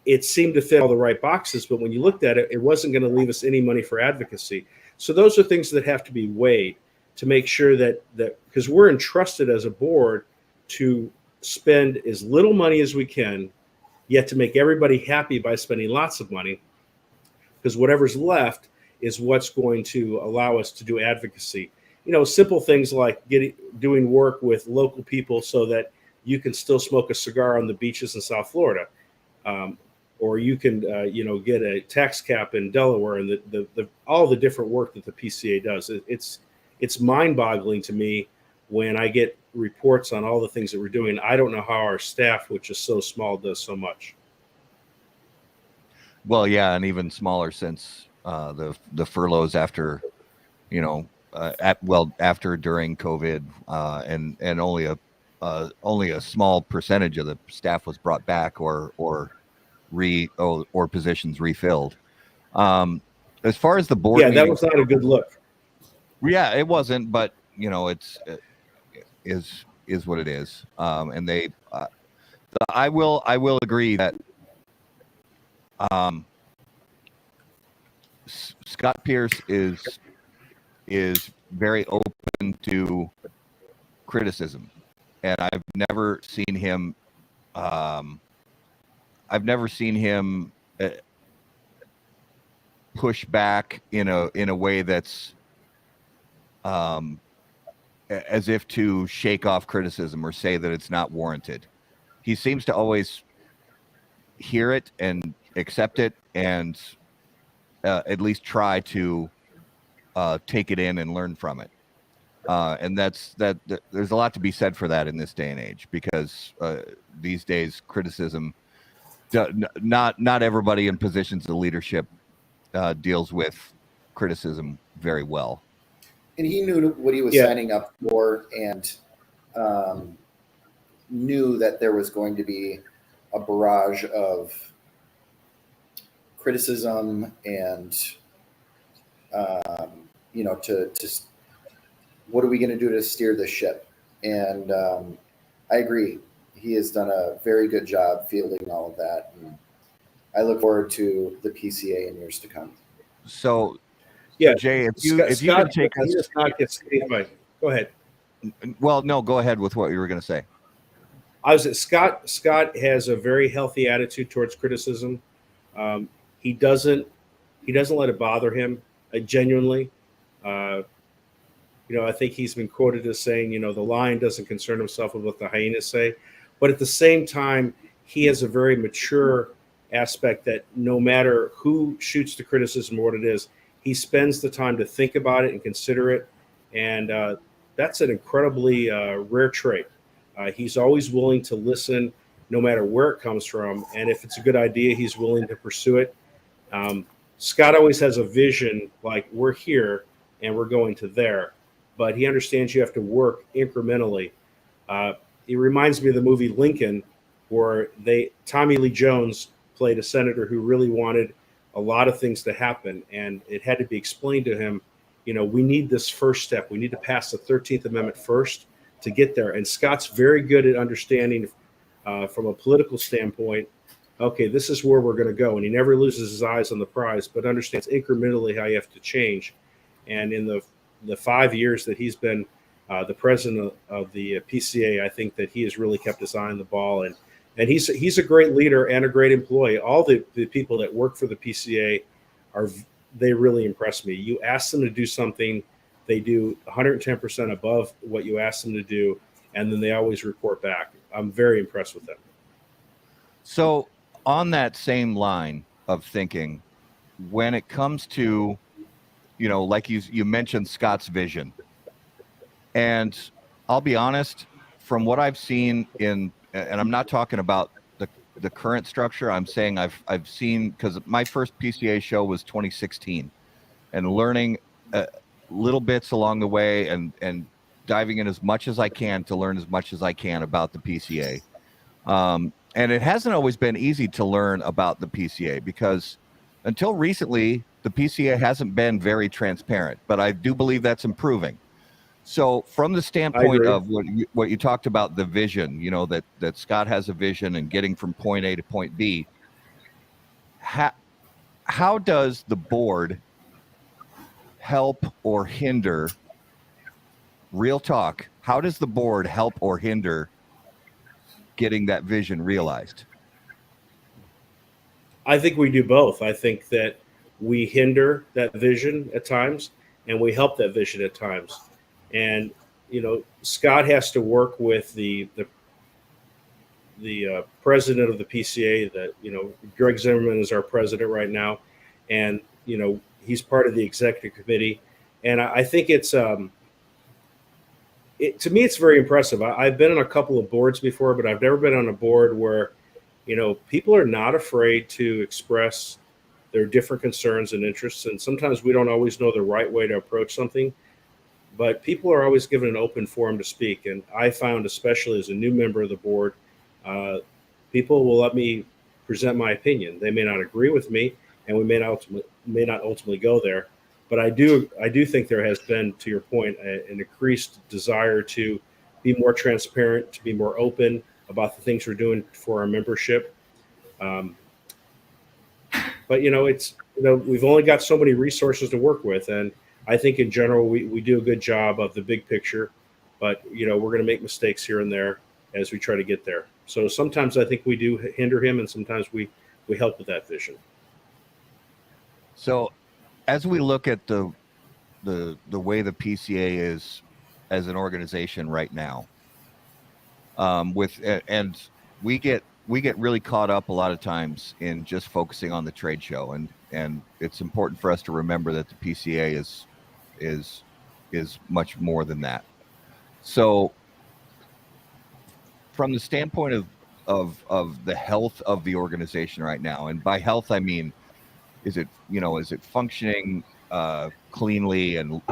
it seemed to fit all the right boxes, but when you looked at it, it wasn't going to leave us any money for advocacy. So those are things that have to be weighed to make sure that because we're entrusted as a board to spend as little money as we can, yet to make everybody happy by spending lots of money, because whatever's left is what's going to allow us to do advocacy. Simple things like doing work with local people so that you can still smoke a cigar on the beaches in South Florida. Or you can, get a tax cap in Delaware, and the all the different work that the PCA does. It's mind-boggling to me when I get reports on all the things that we're doing. I don't know how our staff, which is so small, does so much. Well, yeah, and even smaller since the furloughs after, after during COVID, and only a small percentage of the staff was brought back or positions refilled. As far as the board, yeah, that was not a good look. Yeah, it wasn't, but it's is what it is. And they, I will agree that Scott Pierce is very open to criticism, and I've never seen him. I've never seen him push back in a way that's as if to shake off criticism or say that it's not warranted. He seems to always hear it and accept it, and at least try to take it in and learn from it. And there's a lot to be said for that in this day and age, because these days criticism, not everybody in positions of leadership deals with criticism very well. And he knew what he was signing up for, and knew that there was going to be a barrage of criticism and, to what are we going to do to steer the ship? And I agree. He has done a very good job fielding all of that. And I look forward to the PCA in years to come. So, yeah, Jay, if you can take us, he does not get anybody. Go ahead. Well, no, go ahead with what you were going to say. Scott has a very healthy attitude towards criticism. He doesn't let it bother him. Genuinely, I think he's been quoted as saying, the lion doesn't concern himself with what the hyenas say, but at the same time, he has a very mature aspect that no matter who shoots the criticism or what it is, he spends the time to think about it and consider it, and that's an incredibly rare trait. He's always willing to listen, no matter where it comes from, and if it's a good idea, he's willing to pursue it. Scott always has a vision, like, we're here and we're going to there, but he understands you have to work incrementally. It reminds me of the movie Lincoln, where Tommy Lee Jones played a senator who really wanted a lot of things to happen, and it had to be explained to him, we need this first step. We need to pass the 13th Amendment first to get there. And Scott's very good at understanding from a political standpoint, okay, this is where we're going to go. And he never loses his eyes on the prize, but understands incrementally how you have to change. And in the 5 years that he's been the president of the PCA, I think that he has really kept his eye on the ball, and he's a great leader and a great employee. All the people that work for the PCA they really impress me. You ask them to do something, they do 110% above what you ask them to do, and then they always report back. I'm very impressed with them. So on that same line of thinking, when it comes to, like you mentioned Scott's vision, and I'll be honest, from what I've seen and I'm not talking about the current structure. I'm saying I've seen, because my first PCA show was 2016, and learning little bits along the way and diving in as much as I can to learn as much as I can about the PCA. And it hasn't always been easy to learn about the PCA, because until recently, the PCA hasn't been very transparent, but I do believe that's improving. So from the standpoint of what you talked about, the vision, that Scott has a vision and getting from point A to point B, how does the board help or hinder, real talk, how does the board help or hinder getting that vision realized? I think we do both. I think that we hinder that vision at times, and we help that vision at times. And Scott has to work with the president of the PCA. That Greg Zimmerman is our president right now, and he's part of the executive committee. And I think it's to me it's very impressive. I've been on a couple of boards before, but I've never been on a board where people are not afraid to express their different concerns and interests. And sometimes we don't always know the right way to approach something, but people are always given an open forum to speak. And I found, especially as a new member of the board, people will let me present my opinion. They may not agree with me, and we may not ultimately go there. But I do think there has been, to your point, an increased desire to be more transparent, to be more open about the things we're doing for our membership. But it's we've only got so many resources to work with, and I think in general we do a good job of the big picture. But we're going to make mistakes here and there as we try to get there. So sometimes I think we do hinder him, and sometimes we help with that vision. So as we look at the way the PCA is as an organization right now, and we get really caught up a lot of times in just focusing on the trade show, and it's important for us to remember that the PCA is much more than that. So from the standpoint of the health of the organization right now, and by health I mean, is it functioning cleanly, and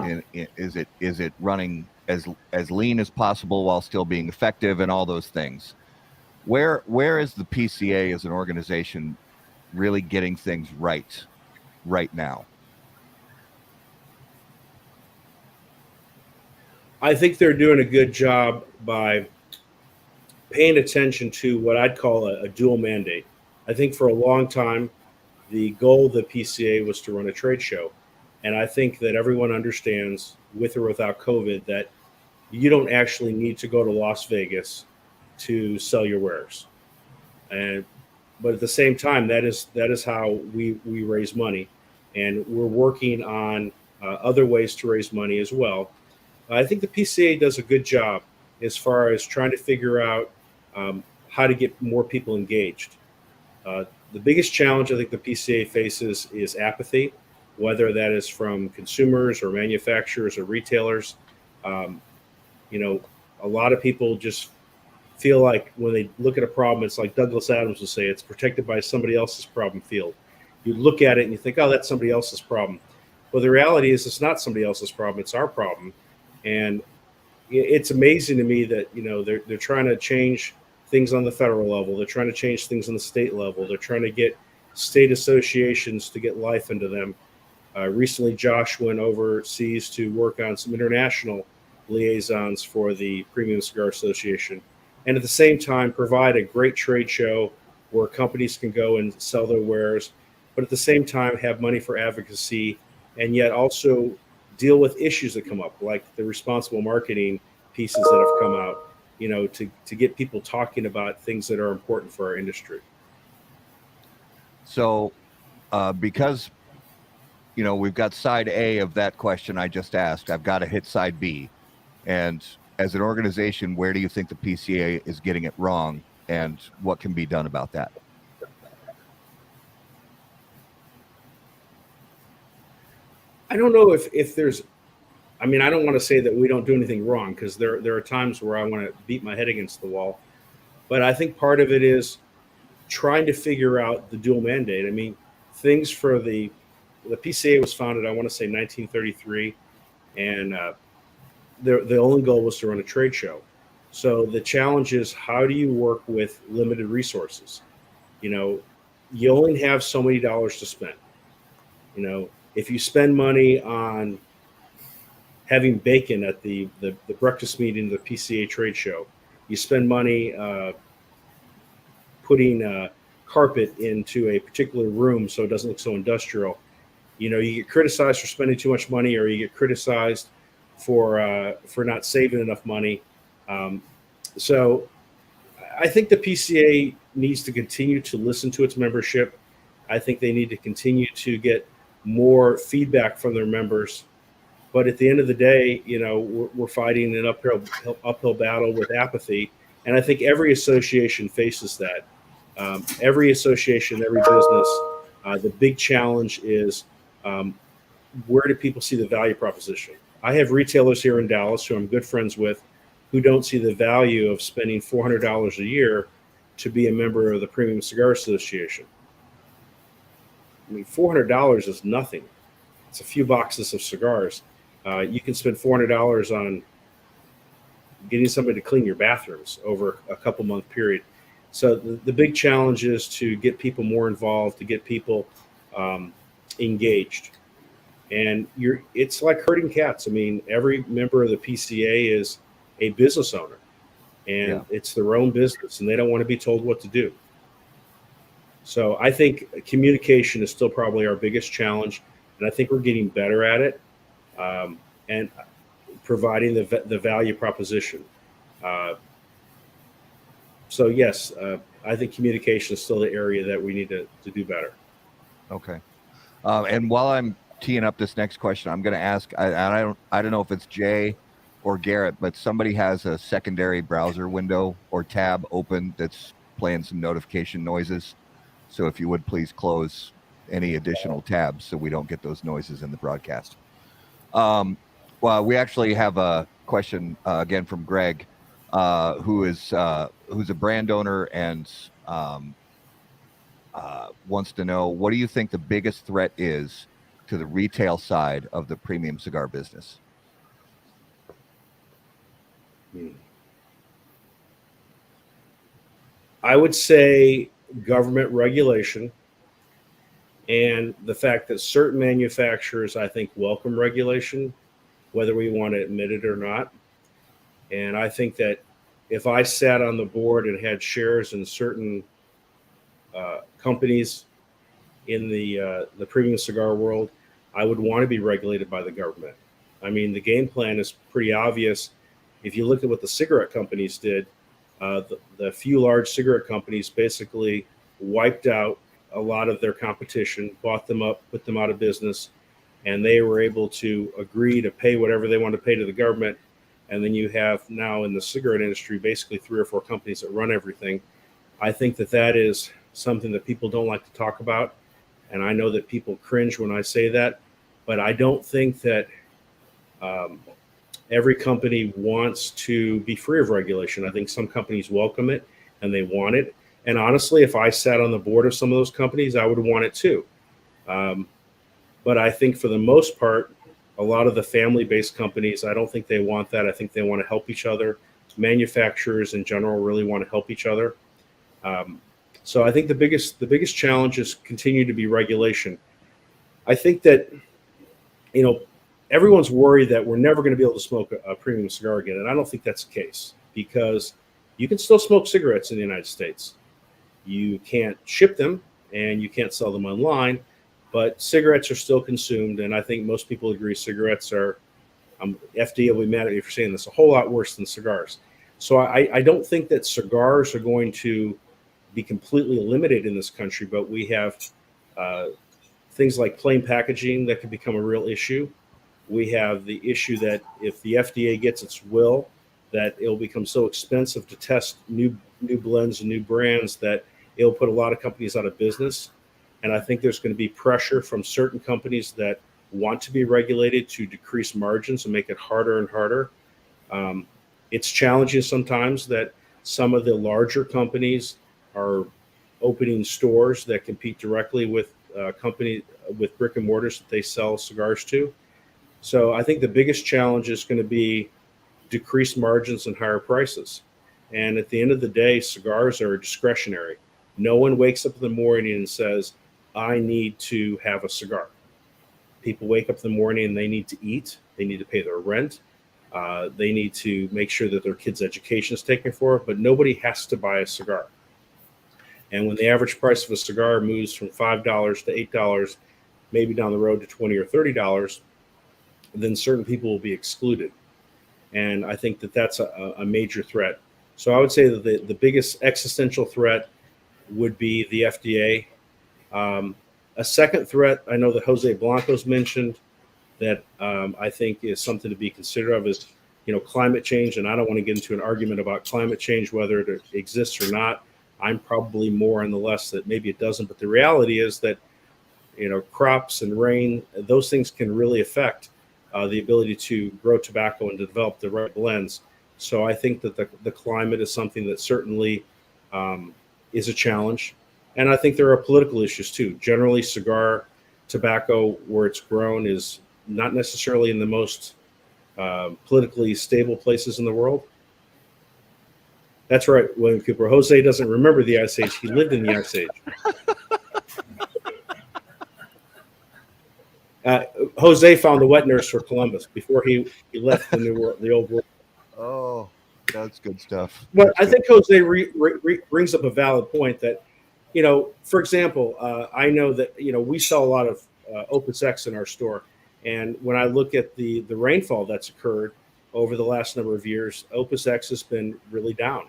is it running as lean as possible while still being effective, and all those things? Where is the PCA as an organization really getting things right now? I think they're doing a good job by paying attention to what I'd call a dual mandate. I think for a long time, the goal of the PCA was to run a trade show. And I think that everyone understands, with or without COVID, that you don't actually need to go to Las Vegas to sell your wares. But at the same time, that is how we raise money. And we're working on other ways to raise money as well. I think the PCA does a good job as far as trying to figure out how to get more people engaged. The biggest challenge I think the PCA faces is apathy, whether that is from consumers or manufacturers or retailers. A lot of people just feel like when they look at a problem, it's like Douglas Adams will say, it's protected by somebody else's problem field. You look at it and you think, oh, that's somebody else's problem. Well, the reality is it's not somebody else's problem, it's our problem. And it's amazing to me that, they're trying to change things on the federal level. They're trying to change things on the state level. They're trying to get state associations to get life into them. Recently, Josh went overseas to work on some international liaisons for the Premium Cigar Association. And at the same time, provide a great trade show where companies can go and sell their wares, but at the same time have money for advocacy, and yet also deal with issues that come up, like the responsible marketing pieces that have come out, to get people talking about things that are important for our industry. So, because we've got side A of that question I just asked, I've got to hit side B. And as an organization, where do you think the PCA is getting it wrong, and what can be done about that? I don't know if there's, I don't want to say that we don't do anything wrong, because there are times where I want to beat my head against the wall. But I think part of it is trying to figure out the dual mandate. Things for the PCA was founded, I want to say 1933, and the only goal was to run a trade show. So the challenge is, how do you work with limited resources? You only have so many dollars to spend. If you spend money on having bacon at the breakfast meeting of the PCA trade show, you spend money putting carpet into a particular room so it doesn't look so industrial, you get criticized for spending too much money, or you get criticized for not saving enough money. So I think the PCA needs to continue to listen to its membership. I think they need to continue to get more feedback from their members. But at the end of the day, we're fighting an uphill battle with apathy. And I think every association faces that. Every association, every business, the big challenge is, where do people see the value proposition? I have retailers here in Dallas who I'm good friends with, who don't see the value of spending $400 a year to be a member of the Premium Cigar Association. $400 is nothing. It's a few boxes of cigars. You can spend $400 on getting somebody to clean your bathrooms over a couple month period. So the big challenge is to get people more involved, to get people engaged. And it's like herding cats. Every member of the PCA is a business owner, and it's their own business, and they don't want to be told what to do. So I think communication is still probably our biggest challenge, and I think we're getting better at it, and providing the value proposition. So yes, I think communication is still the area that we need to do better. Okay. And while I'm teeing up this next question, I'm going to ask, I don't know if it's Jay or Garrett, but somebody has a secondary browser window or tab open that's playing some notification noises. So if you would please close any additional tabs so we don't get those noises in the broadcast. Well, we actually have a question again from Greg, who's a brand owner and wants to know, what do you think the biggest threat is to the retail side of the premium cigar business? I would say government regulation, and the fact that certain manufacturers, I think, welcome regulation, whether we want to admit it or not. And I think that if I sat on the board and had shares in certain companies in the premium cigar world, I would want to be regulated by the government. The game plan is pretty obvious. If you look at what the cigarette companies did, the few large cigarette companies basically wiped out a lot of their competition, bought them up, put them out of business, and they were able to agree to pay whatever they wanted to pay to the government. And then you have now in the cigarette industry basically 3 or 4 companies that run everything. I think that is something that people don't like to talk about, and I know that people cringe when I say that, but I don't think that every company wants to be free of regulation. I think some companies welcome it and they want it. And honestly, if I sat on the board of some of those companies, I would want it too. But I think for the most part, a lot of the family-based companies, I don't think they want that. I think they want to help each other. Manufacturers in general really want to help each other. So I think the biggest challenges continue to be regulation. I think that, everyone's worried that we're never going to be able to smoke a premium cigar again. And I don't think that's the case, because you can still smoke cigarettes in the United States. You can't ship them and you can't sell them online, but cigarettes are still consumed, and I think most people agree cigarettes are. FDA will be mad at me for saying this, a whole lot worse than cigars. So I don't think that cigars are going to be completely eliminated in this country, but we have things like plain packaging that could become a real issue. We have the issue that if the FDA gets its will, that it'll become so expensive to test new blends and new brands that it'll put a lot of companies out of business. And I think there's going to be pressure from certain companies that want to be regulated to decrease margins and make it harder and harder. It's challenging sometimes that some of the larger companies are opening stores that compete directly with companies with brick and mortars that they sell cigars to. So I think the biggest challenge is going to be decreased margins and higher prices. And at the end of the day, cigars are discretionary. No one wakes up in the morning and says, I need to have a cigar. People wake up in the morning and they need to eat. They need to pay their rent. They need to make sure that their kids' education is taken care of, but nobody has to buy a cigar. And when the average price of a cigar moves from $5 to $8, maybe down the road to $20 or $30, then certain people will be excluded. And I think that that's a major threat. So I would say that the biggest existential threat would be the FDA. A second threat, I know that Jose Blanco's mentioned that I think is something to be considered of is, climate change. And I don't want to get into an argument about climate change, whether it exists or not. I'm probably more on the less that maybe it doesn't. But the reality is that, crops and rain, those things can really affect the ability to grow tobacco and to develop the right blends. So I think that the climate is something that certainly is a challenge. And I think there are political issues too. Generally, cigar tobacco, where it's grown, is not necessarily in the most politically stable places in the world. That's right, William Cooper. Jose doesn't remember the Ice Age. He lived in the Ice Age. Jose found the wet nurse for Columbus before he left the new world, the old world. Oh, that's good stuff. But I think Jose brings up a valid point that, for example, I know that, we sell a lot of Opus X in our store. And when I look at the rainfall that's occurred over the last number of years, Opus X has been really down.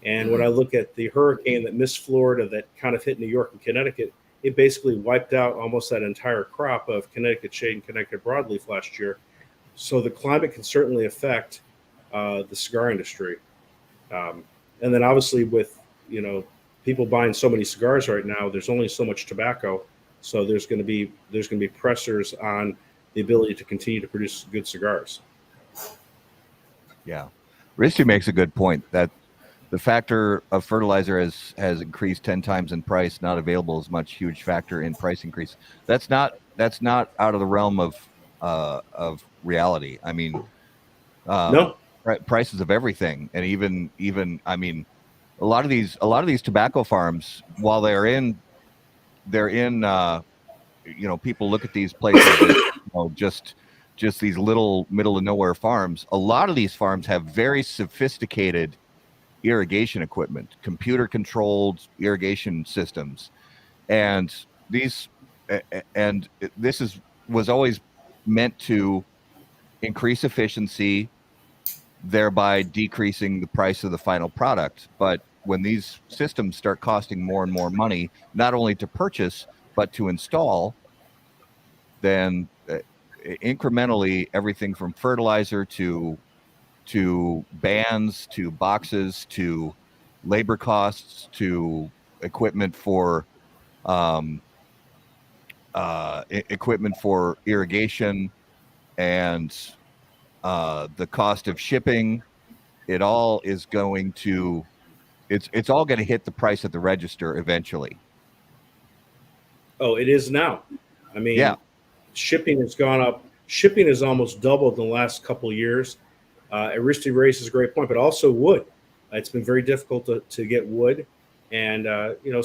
And when I look at the hurricane that missed Florida that kind of hit New York and Connecticut, it basically wiped out almost that entire crop of Connecticut shade and Connecticut broadleaf last year. So the climate can certainly affect the cigar industry. And then obviously with, people buying so many cigars right now, there's only so much tobacco. So there's going to be pressures on the ability to continue to produce good cigars. Yeah. Risty makes a good point that the factor of fertilizer has increased 10 times in price, not available as much, huge factor in price increase. That's not out of the realm of reality. I mean, No. Prices of everything, and even I mean, a lot of these tobacco farms, while they're in people look at these places that, just these little middle of nowhere farms. A lot of these farms have very sophisticated irrigation equipment, computer controlled irrigation systems, and this was always meant to increase efficiency, thereby decreasing the price of the final product. But when these systems start costing more and more money, not only to purchase but to install, then incrementally everything from fertilizer to bands to boxes to labor costs to equipment for irrigation and the cost of shipping, it all is going to it's all going to hit the price at the register eventually. Oh, it is now. I mean, yeah. Shipping has gone up. Shipping has almost doubled in the last couple of years. Aristi raises a great point, but also wood. It's been very difficult to get wood, and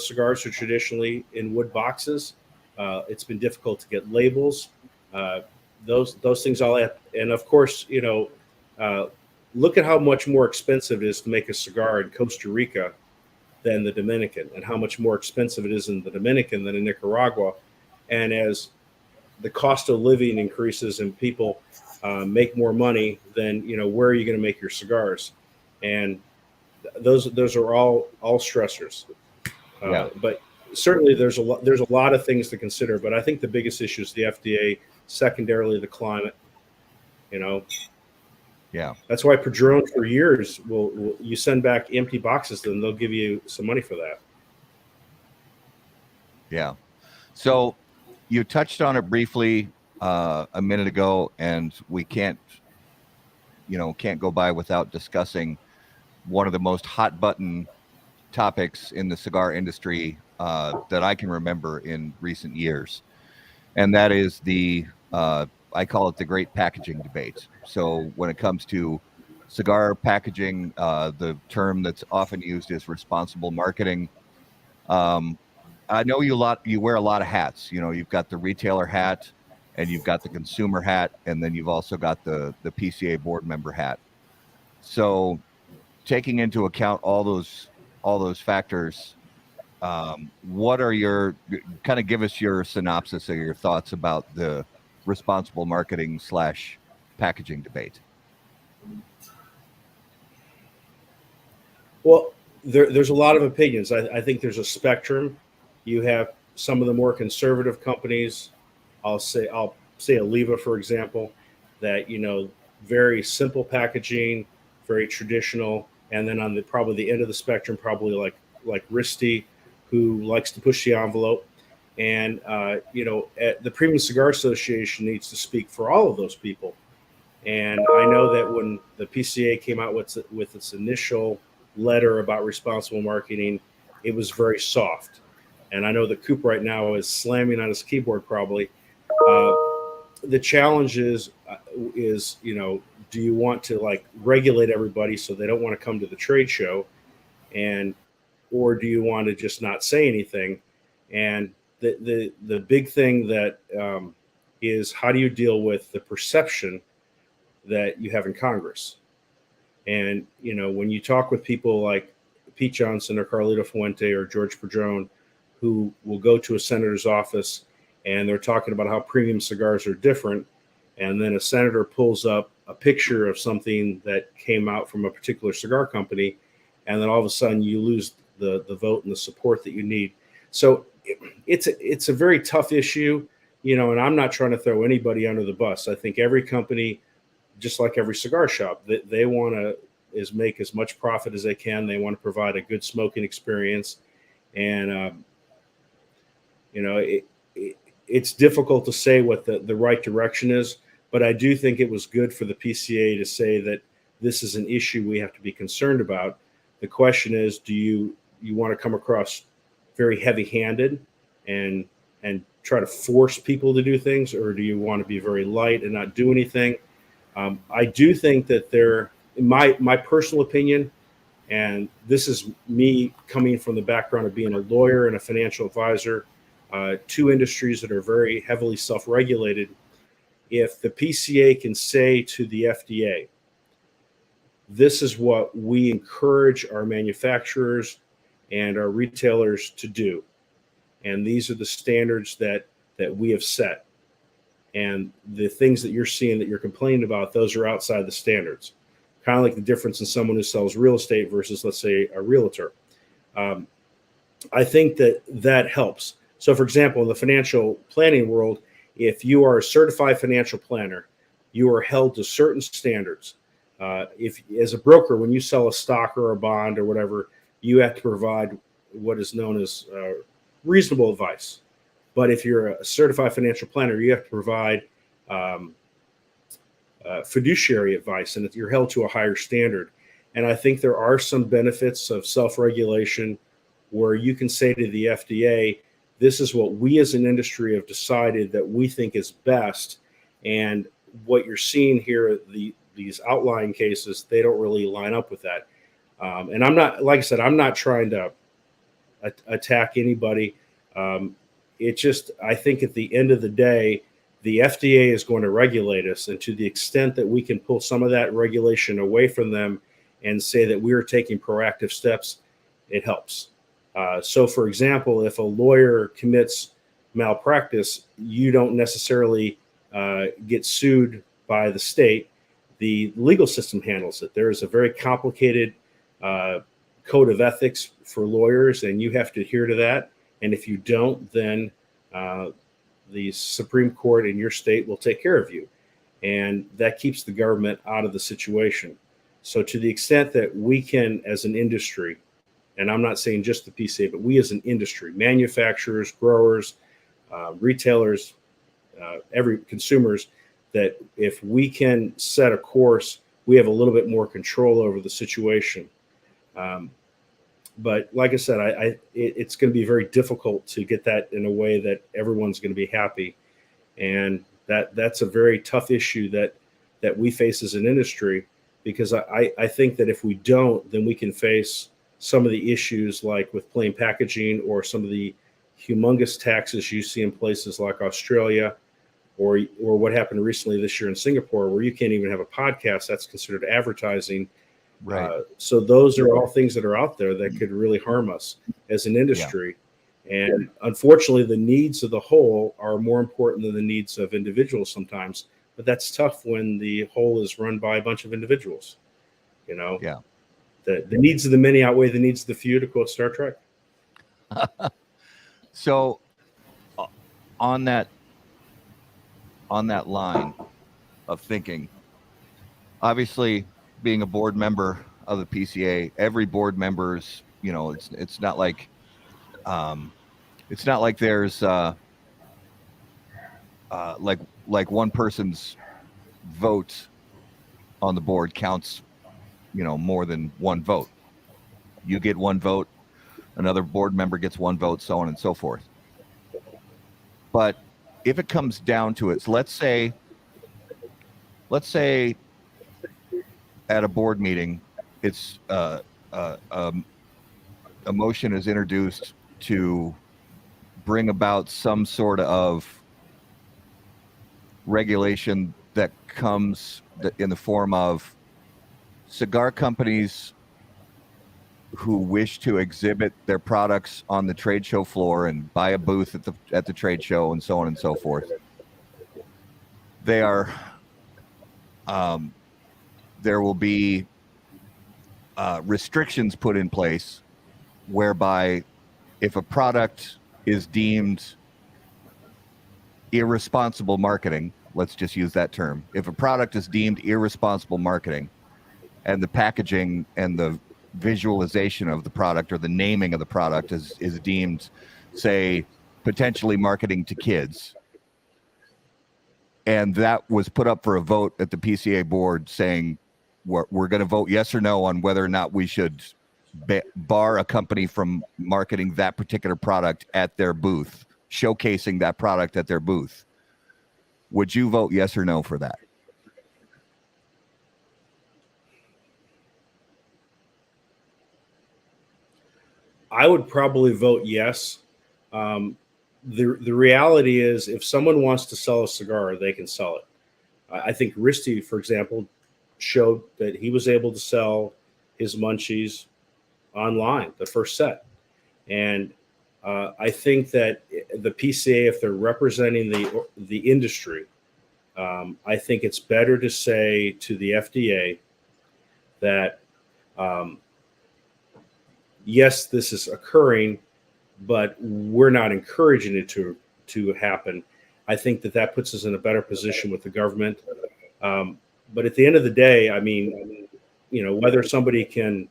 cigars are traditionally in wood boxes. It's been difficult to get labels. Those things all add, and of course, look at how much more expensive it is to make a cigar in Costa Rica than the Dominican, and how much more expensive it is in the Dominican than in Nicaragua. And as the cost of living increases and people make more money, then where are you going to make your cigars? And those are all stressors. But certainly there's a lot of things to consider. But I think the biggest issue is the FDA. Secondarily, the climate. Yeah. That's why Padron for years will you send back empty boxes, then they'll give you some money for that. Yeah. So you touched on it briefly a minute ago, and we can't go by without discussing one of the most hot button topics in the cigar industry that I can remember in recent years. And that is I call it the great packaging debate. So when it comes to cigar packaging, the term that's often used is responsible marketing. I know you wear a lot of hats. You've got the retailer hat, and you've got the consumer hat, and then you've also got the PCA board member hat. So taking into account all those factors, what are kind of give us your synopsis or your thoughts about the responsible marketing / packaging debate? Well, there's a lot of opinions. I think there's a spectrum. You have some of the more conservative companies. I'll say Oliva, for example, that very simple packaging, very traditional, and then on probably the end of the spectrum, probably like Risti, who likes to push the envelope. And the Premium Cigar Association needs to speak for all of those people. And I know that when the PCA came out with its initial letter about responsible marketing, it was very soft. And I know that Coop right now is slamming on his keyboard probably. The challenge is do you want to regulate everybody so they don't want to come to the trade show, or do you want to just not say anything? And the big thing that is, how do you deal with the perception that you have in Congress? And when you talk with people like Pete Johnson or Carlito Fuente or George Padron, who will go to a senator's office and they're talking about how premium cigars are different, and then a senator pulls up a picture of something that came out from a particular cigar company, and then all of a sudden you lose the vote and the support that you need. So it's a very tough issue, and I'm not trying to throw anybody under the bus. I think every company, just like every cigar shop, they want to make as much profit as they can. They want to provide a good smoking experience, and it's difficult to say what the right direction is. But I do think it was good for the PCA to say that this is an issue we have to be concerned about. The question is, do you want to come across very heavy-handed and try to force people to do things, or do you want to be very light and not do anything? I do think that in my personal opinion, and this is me coming from the background of being a lawyer and a financial advisor, two industries that are very heavily self-regulated. If the PCA can say to the FDA, this is what we encourage our manufacturers and our retailers to do, and these are the standards that we have set, and the things that you're seeing that you're complaining about, those are outside the standards. Kind of like the difference in someone who sells real estate versus, let's say, a realtor. I think that helps. So, for example, in the financial planning world, if you are a certified financial planner, you are held to certain standards. If, as a broker, when you sell a stock or a bond or whatever, you have to provide what is known as reasonable advice. But if you're a certified financial planner, you have to provide fiduciary advice, and you're held to a higher standard. And I think there are some benefits of self-regulation where you can say to the FDA, this is what we as an industry have decided that we think is best. And what you're seeing here, these outlying cases, they don't really line up with that. And I'm not, like I said, I'm not trying to attack anybody. It just, I think at the end of the day, the FDA is going to regulate us. And to the extent that we can pull some of that regulation away from them and say that we are taking proactive steps, it helps. So, for example, if a lawyer commits malpractice, you don't necessarily get sued by the state. The legal system handles it. There is a very complicated code of ethics for lawyers, and you have to adhere to that. And if you don't, then the Supreme Court in your state will take care of you. And that keeps the government out of the situation. So to the extent that we can, as an industry, and I'm not saying just the PCA, but we as an industry, manufacturers, growers, retailers, every consumers, that if we can set a course, we have a little bit more control over the situation. But like I said, it's going to be very difficult to get that in a way that everyone's going to be happy. And that's a very tough issue that we face as an industry, because I think that if we don't, then we can face some of the issues like with plain packaging, or some of the humongous taxes you see in places like Australia, or what happened recently this year in Singapore, where you can't even have a podcast that's considered advertising. Right. So those are all things that are out there that could really harm us as an industry. Yeah. And unfortunately, the needs of the whole are more important than the needs of individuals sometimes. But that's tough when the whole is run by a bunch of individuals. You know, yeah. The needs of the many outweigh the needs of the few, to quote Star Trek. So on that line of thinking, obviously being a board member of the PCA, every board member's, you know, it's not like there's like one person's vote on the board counts, you know, more than one vote. You get one vote, another board member gets one vote, so on and so forth. But if it comes down to it, so let's say at a board meeting, it's a motion is introduced to bring about some sort of regulation that comes in the form of cigar companies who wish to exhibit their products on the trade show floor and buy a booth at the trade show and so on and so forth. They are there will be restrictions put in place whereby if a product is deemed irresponsible marketing, let's just use that term. If a product is deemed irresponsible marketing and the packaging and the visualization of the product or the naming of the product is deemed, say, potentially marketing to kids, and that was put up for a vote at the PCA board saying we're going to vote yes or no on whether or not we should bar a company from marketing that particular product at their booth, showcasing that product at their booth, would you vote yes or no for that? I would probably vote yes. The reality is, if someone wants to sell a cigar, they can sell it. I think Risty, for example, showed that he was able to sell his munchies online, the first set. And I think that the PCA, if they're representing the industry, I think it's better to say to the FDA that, yes, this is occurring, but we're not encouraging it to happen. I think that puts us in a better position with the government. But at the end of the day, I mean, you know, whether somebody can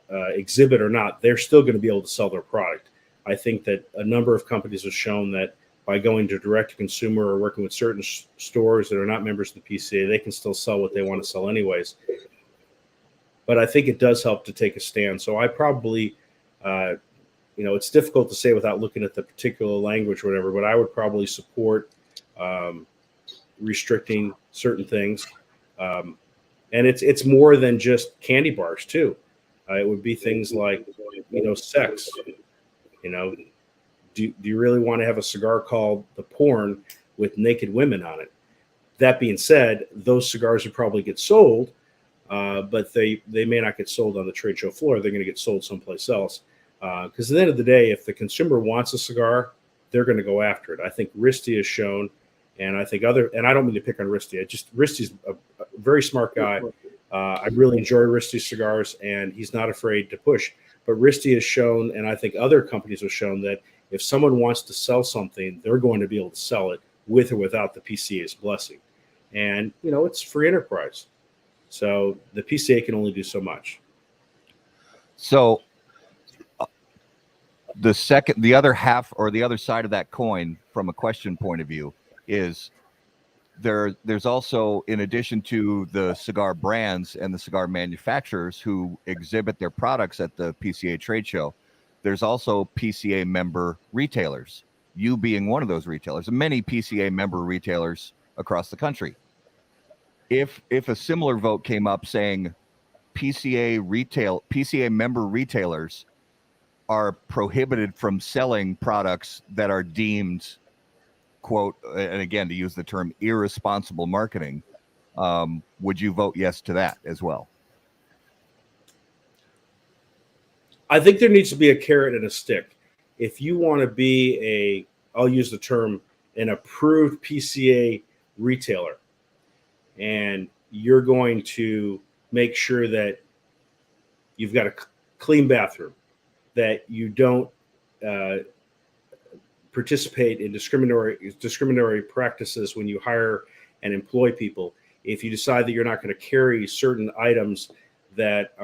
exhibit or not, they're still going to be able to sell their product. I think that a number of companies have shown that by going to direct to consumer or working with certain stores that are not members of the PCA, they can still sell what they want to sell anyways. But I think it does help to take a stand. So I probably, you know, it's difficult to say without looking at the particular language or whatever, but I would probably support restricting certain things. And it's more than just candy bars too. It would be things like, you know, sex. You know, do you really want to have a cigar called The Porn with naked women on it? That being said, those cigars would probably get sold, but they may not get sold on the trade show floor. They're going to get sold someplace else. Because at the end of the day, if the consumer wants a cigar, they're going to go after it. I think Risty has shown, and I think and I don't mean to pick on Risty. Risty's a very smart guy. I really enjoy Risty's cigars, and he's not afraid to push. But Risty has shown, and I think other companies have shown, that if someone wants to sell something, they're going to be able to sell it with or without the PCA's blessing. And, it's free enterprise. So the PCA can only do so much. So the other half, or the other side of that coin, from a question point of view, is there's also, in addition to the cigar brands and the cigar manufacturers who exhibit their products at the PCA trade show, there's also PCA member retailers, you being one of those retailers, and many PCA member retailers across the country. If a similar vote came up saying PCA member retailers are prohibited from selling products that are deemed, quote, and again, to use the term, irresponsible marketing, would you vote yes to that as well? I think there needs to be a carrot and a stick. If you want to be I'll use the term, an approved PCA retailer, and you're going to make sure that you've got a clean bathroom, that you don't participate in discriminatory practices when you hire and employ people. If you decide that you're not going to carry certain items that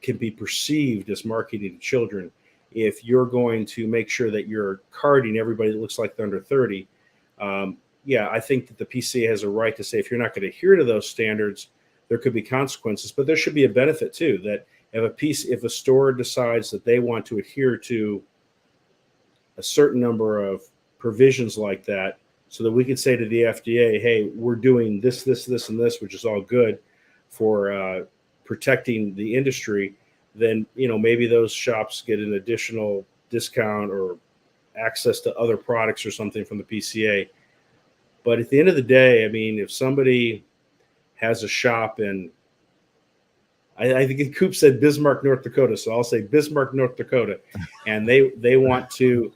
can be perceived as marketing to children, if you're going to make sure that you're carding everybody that looks like they're under 30, I think that the PCA has a right to say, if you're not going to adhere to those standards, there could be consequences. But there should be a benefit too, that if a store decides that they want to adhere to a certain number of provisions like that, so that we could say to the FDA, hey, we're doing this, this, this, and this, which is all good for protecting the industry, then maybe those shops get an additional discount or access to other products or something from the PCA. But at the end of the day, I mean, if somebody has a shop in, I think Coop said Bismarck, North Dakota, so I'll say Bismarck, North Dakota, and they want to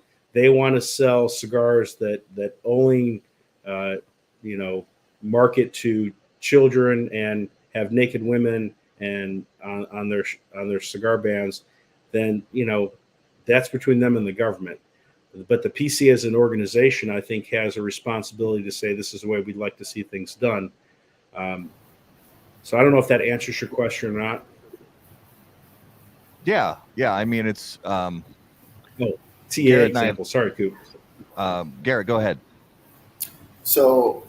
sell cigars that only market to children and have naked women and on their cigar bands, then that's between them and the government. But the PC as an organization, I think, has a responsibility to say this is the way we'd like to see things done. So I don't know if that answers your question or not. Yeah. I mean, it's TA Garrett example. Sorry, Coop. Garrett, go ahead. So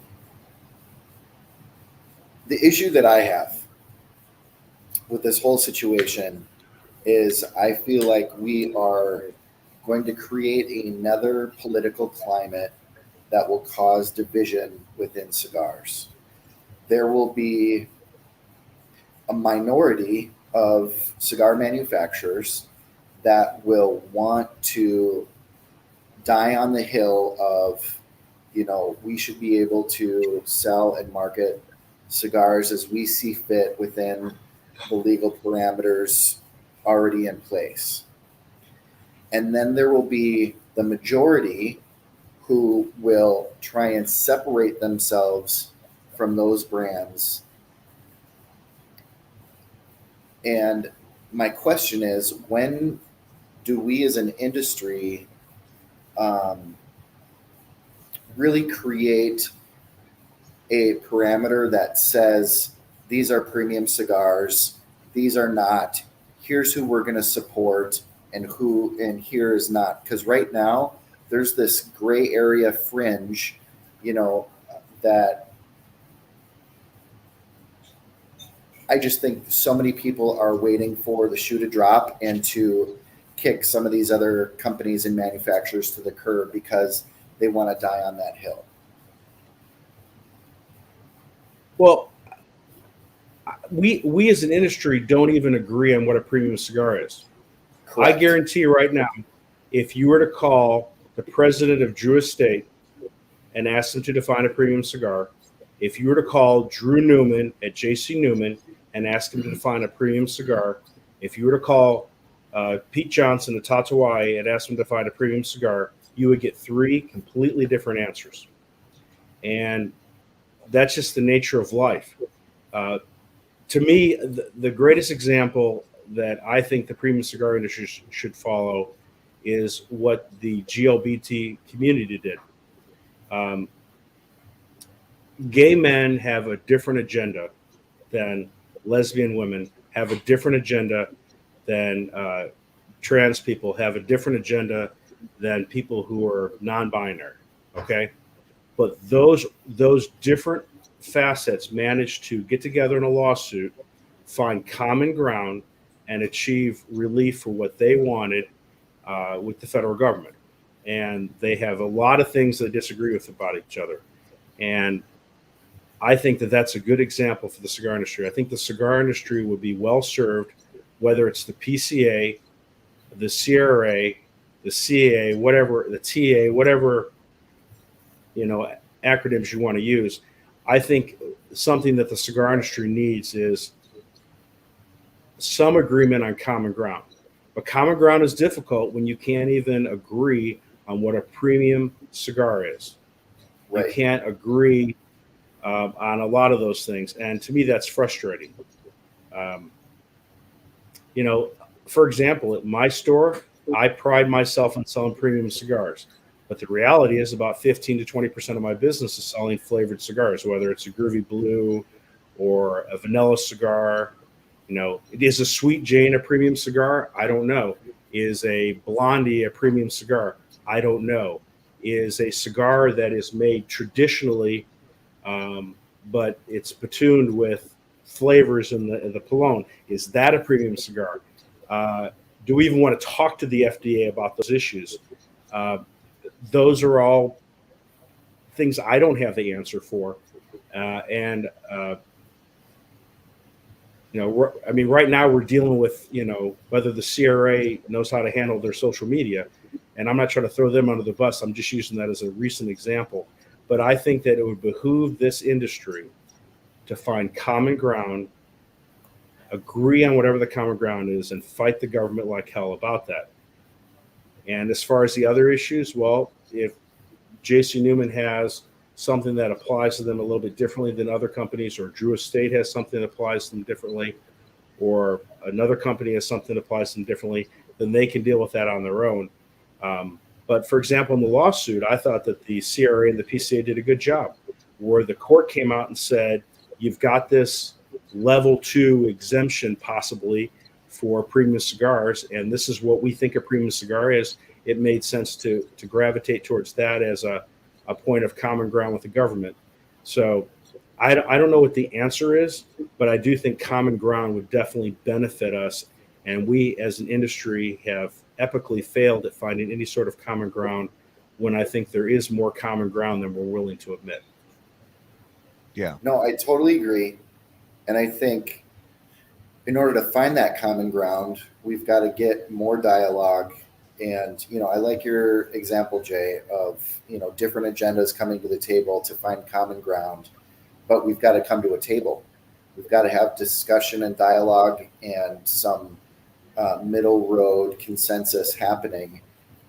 the issue that I have with this whole situation is I feel like we are going to create another political climate that will cause division within cigars. There will be a minority of cigar manufacturers that will want to die on the hill of, we should be able to sell and market cigars as we see fit within the legal parameters already in place. And then there will be the majority who will try and separate themselves from those brands. And my question is, when do we as an industry really create a parameter that says these are premium cigars, these are not, here's who we're going to support and here is not? Because right now there's this gray area fringe, that I just think so many people are waiting for the shoe to drop and to kick some of these other companies and manufacturers to the curb because they want to die on that hill. Well, we as an industry don't even agree on what a premium cigar is. Correct. I guarantee you right now, if you were to call the president of Drew Estate and ask him to define a premium cigar, if you were to call Drew Newman at JC Newman and ask him to define a premium cigar, if you were to call Pete Johnson at Tatawai and ask him to define a premium cigar, you would get 3 completely different answers. And that's just the nature of life. To me, the greatest example that I think the premium cigar industry should follow is what the GLBT community did. Gay men have a different agenda than lesbian women, have a different agenda than trans people, have a different agenda than people who are non-binary. Okay, but those different facets managed to get together in a lawsuit, find common ground, and achieve relief for what they wanted with the federal government. And they have a lot of things they disagree with about each other. And I think that that's a good example for the cigar industry. I think the cigar industry would be well served, whether it's the PCA, the CRA, the CA, whatever, the TA, whatever, acronyms you want to use. I think something that the cigar industry needs is some agreement on common ground. But common ground is difficult when you can't even agree on what a premium cigar is. Right. You can't agree on a lot of those things. And to me, that's frustrating. For example, at my store, I pride myself on selling premium cigars. But the reality is about 15 to 20% of my business is selling flavored cigars, whether it's a Groovy Blue or a vanilla cigar. Is a Sweet Jane a premium cigar? I don't know. Is a Blondie a premium cigar? I don't know. Is a cigar that is made traditionally, but it's platooned with flavors in the Pallone, is that a premium cigar? Do we even want to talk to the FDA about those issues? Those are all things I don't have the answer for. Right now we're dealing with, whether the CRA knows how to handle their social media. And I'm not trying to throw them under the bus. I'm just using that as a recent example. But I think that it would behoove this industry to find common ground, agree on whatever the common ground is, and fight the government like hell about that. And as far as the other issues, well, if J.C. Newman has something that applies to them a little bit differently than other companies, or Drew Estate has something that applies to them differently, or another company has something that applies to them differently, then they can deal with that on their own. But for example, in the lawsuit, I thought that the CRA and the PCA did a good job, where the court came out and said, you've got this level 2 exemption possibly for premium cigars, and this is what we think a premium cigar is. It made sense to gravitate towards that as a point of common ground with the government. So I don't know what the answer is, but I do think common ground would definitely benefit us. And we as an industry have epically failed at finding any sort of common ground when I think there is more common ground than we're willing to admit. Yeah. No, I totally agree. And I think in order to find that common ground, we've got to get more dialogue. And, I like your example, Jay, of, different agendas coming to the table to find common ground, but we've got to come to a table. We've got to have discussion and dialogue and some middle road consensus happening.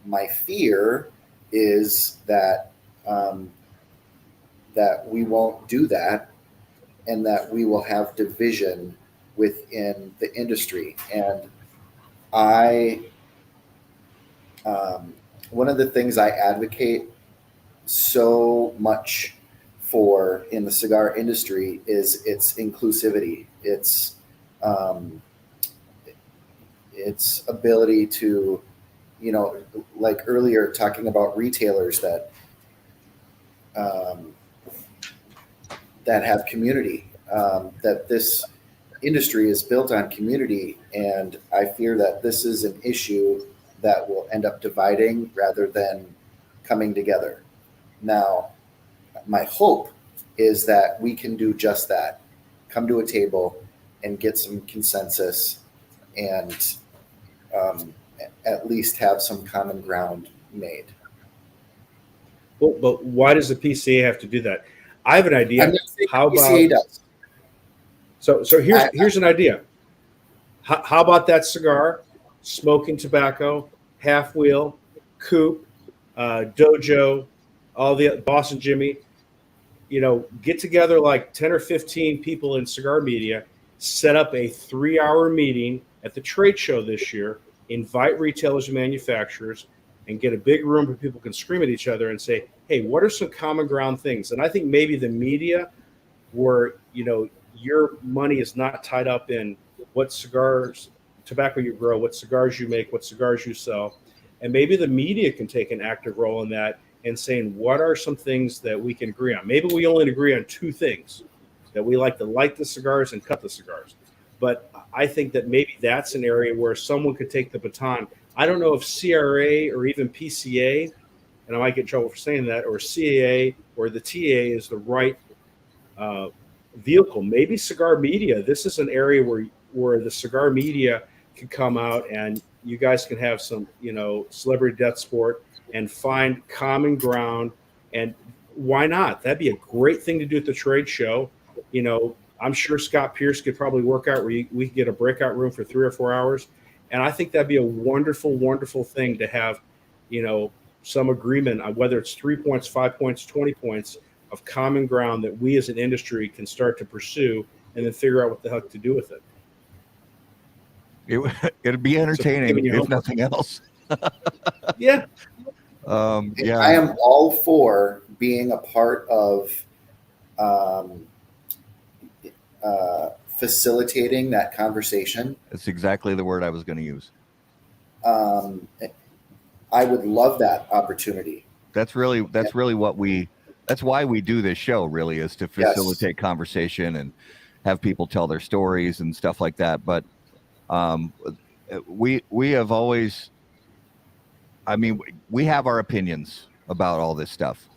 My fear is that that we won't do that, and that we will have division within the industry. And one of the things I advocate so much for in the cigar industry is its inclusivity, its ability to, like earlier talking about retailers that have community, that this industry is built on community. And I fear that this is an issue that will end up dividing rather than coming together. Now, my hope is that we can do just that, come to a table and get some consensus and at least have some common ground made. Well, but why does the PCA have to do that? I have an idea. How about PCA does? So here's an idea. How about that cigar, smoking tobacco, half wheel, coupe, Dojo, all the Boston Jimmy, get together like 10 or 15 people in cigar media, set up a 3-hour meeting at the trade show this year, invite retailers and manufacturers, and get a big room where people can scream at each other and say, hey, what are some common ground things? And I think maybe the media where, your money is not tied up in what tobacco you grow, what cigars you make, what cigars you sell. And maybe the media can take an active role in that and saying, what are some things that we can agree on? Maybe we only agree on 2 things, that we like to light the cigars and cut the cigars. But I think that maybe that's an area where someone could take the baton. I don't know if CRA or even PCA, and I might get in trouble for saying that, or CAA or the TA is the right vehicle. Maybe cigar media. This is an area where the cigar media can come out and you guys can have some, celebrity death sport and find common ground. And why not? That'd be a great thing to do at the trade show. I'm sure Scott Pierce could probably work out where we could get a breakout room for 3 or 4 hours. And I think that'd be a wonderful, wonderful thing to have, some agreement on whether it's 3 points, 5 points, 20 points of common ground that we as an industry can start to pursue and then figure out what the heck to do with it. It'd be entertaining if nothing else. Yeah. Yeah. I am all for being a part of facilitating that conversation. That's exactly the word I was going to use. I would love that opportunity. That's really that's why we do this show, really, is to facilitate conversation and have people tell their stories and stuff like that. But we have always, we have our opinions about all this stuff,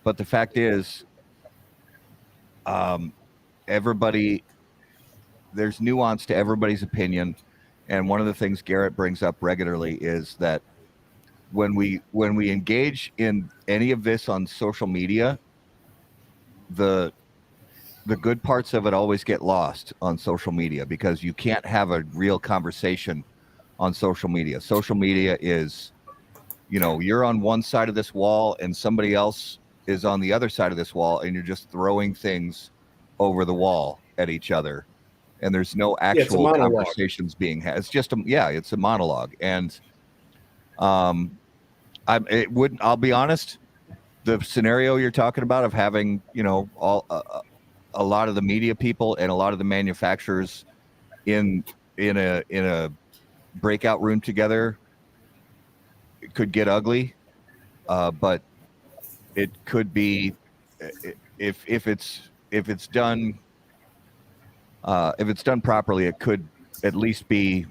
but the fact is, there's nuance to everybody's opinion. And one of the things Garrett brings up regularly is that when we engage in any of this on social media, the good parts of it always get lost on social media because you can't have a real conversation on social media. Social media is, you're on one side of this wall and somebody else is on the other side of this wall and you're just throwing things over the wall at each other. And there's no actual conversations being had. It's just it's a monologue. And I'll be honest, the scenario you're talking about of having, a lot of the media people and a lot of the manufacturers in a breakout room together, it could get ugly. But it could be, if it's done properly, it could at least be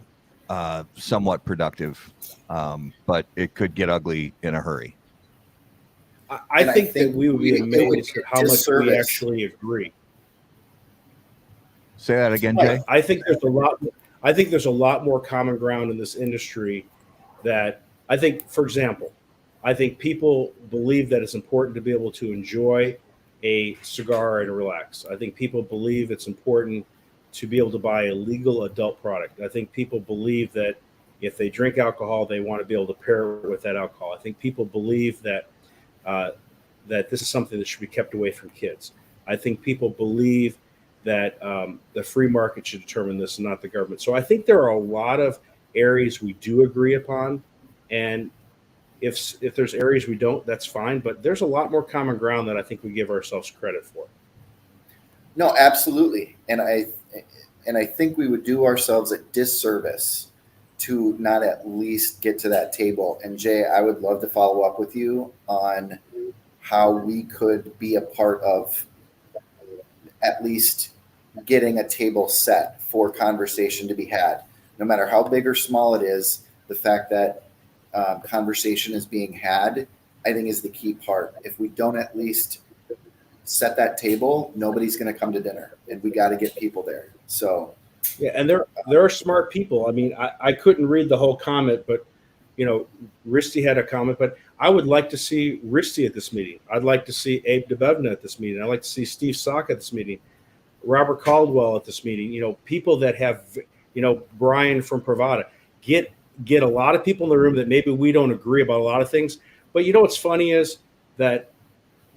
somewhat productive, but it could get ugly in a hurry. I think that we would be amazed at how much we actually agree. Say that again, Jay. I think there's a lot more common ground in this industry that I think, for example, I think people believe that it's important to be able to enjoy a cigar and relax. I think people believe it's important to be able to buy a legal adult product. I think people believe that if they drink alcohol, they want to be able to pair it with that alcohol. I think people believe that that this is something that should be kept away from kids. I think people believe that the free market should determine this and not the government. So I think there are a lot of areas we do agree upon. And if there's areas we don't, that's fine. But there's a lot more common ground that I think we give ourselves credit for. No, absolutely. And I think we would do ourselves a disservice to not at least get to that table. And Jay, I would love to follow up with you on how we could be a part of at least getting a table set for conversation to be had. No matter how big or small it is, the fact that conversation is being had, I think is the key part. If we don't at least set that table, nobody's going to come to dinner, and we got to get people there. So, yeah, and there are smart people. I mean, I couldn't read the whole comment, but Risty had a comment. But I would like to see Risty at this meeting. I'd like to see Abe DeBevna at this meeting. I'd like to see Steve Sock at this meeting, Robert Caldwell at this meeting. People that have, Brian from Pravada. Get a lot of people in the room that maybe we don't agree about a lot of things, But you know what's funny is that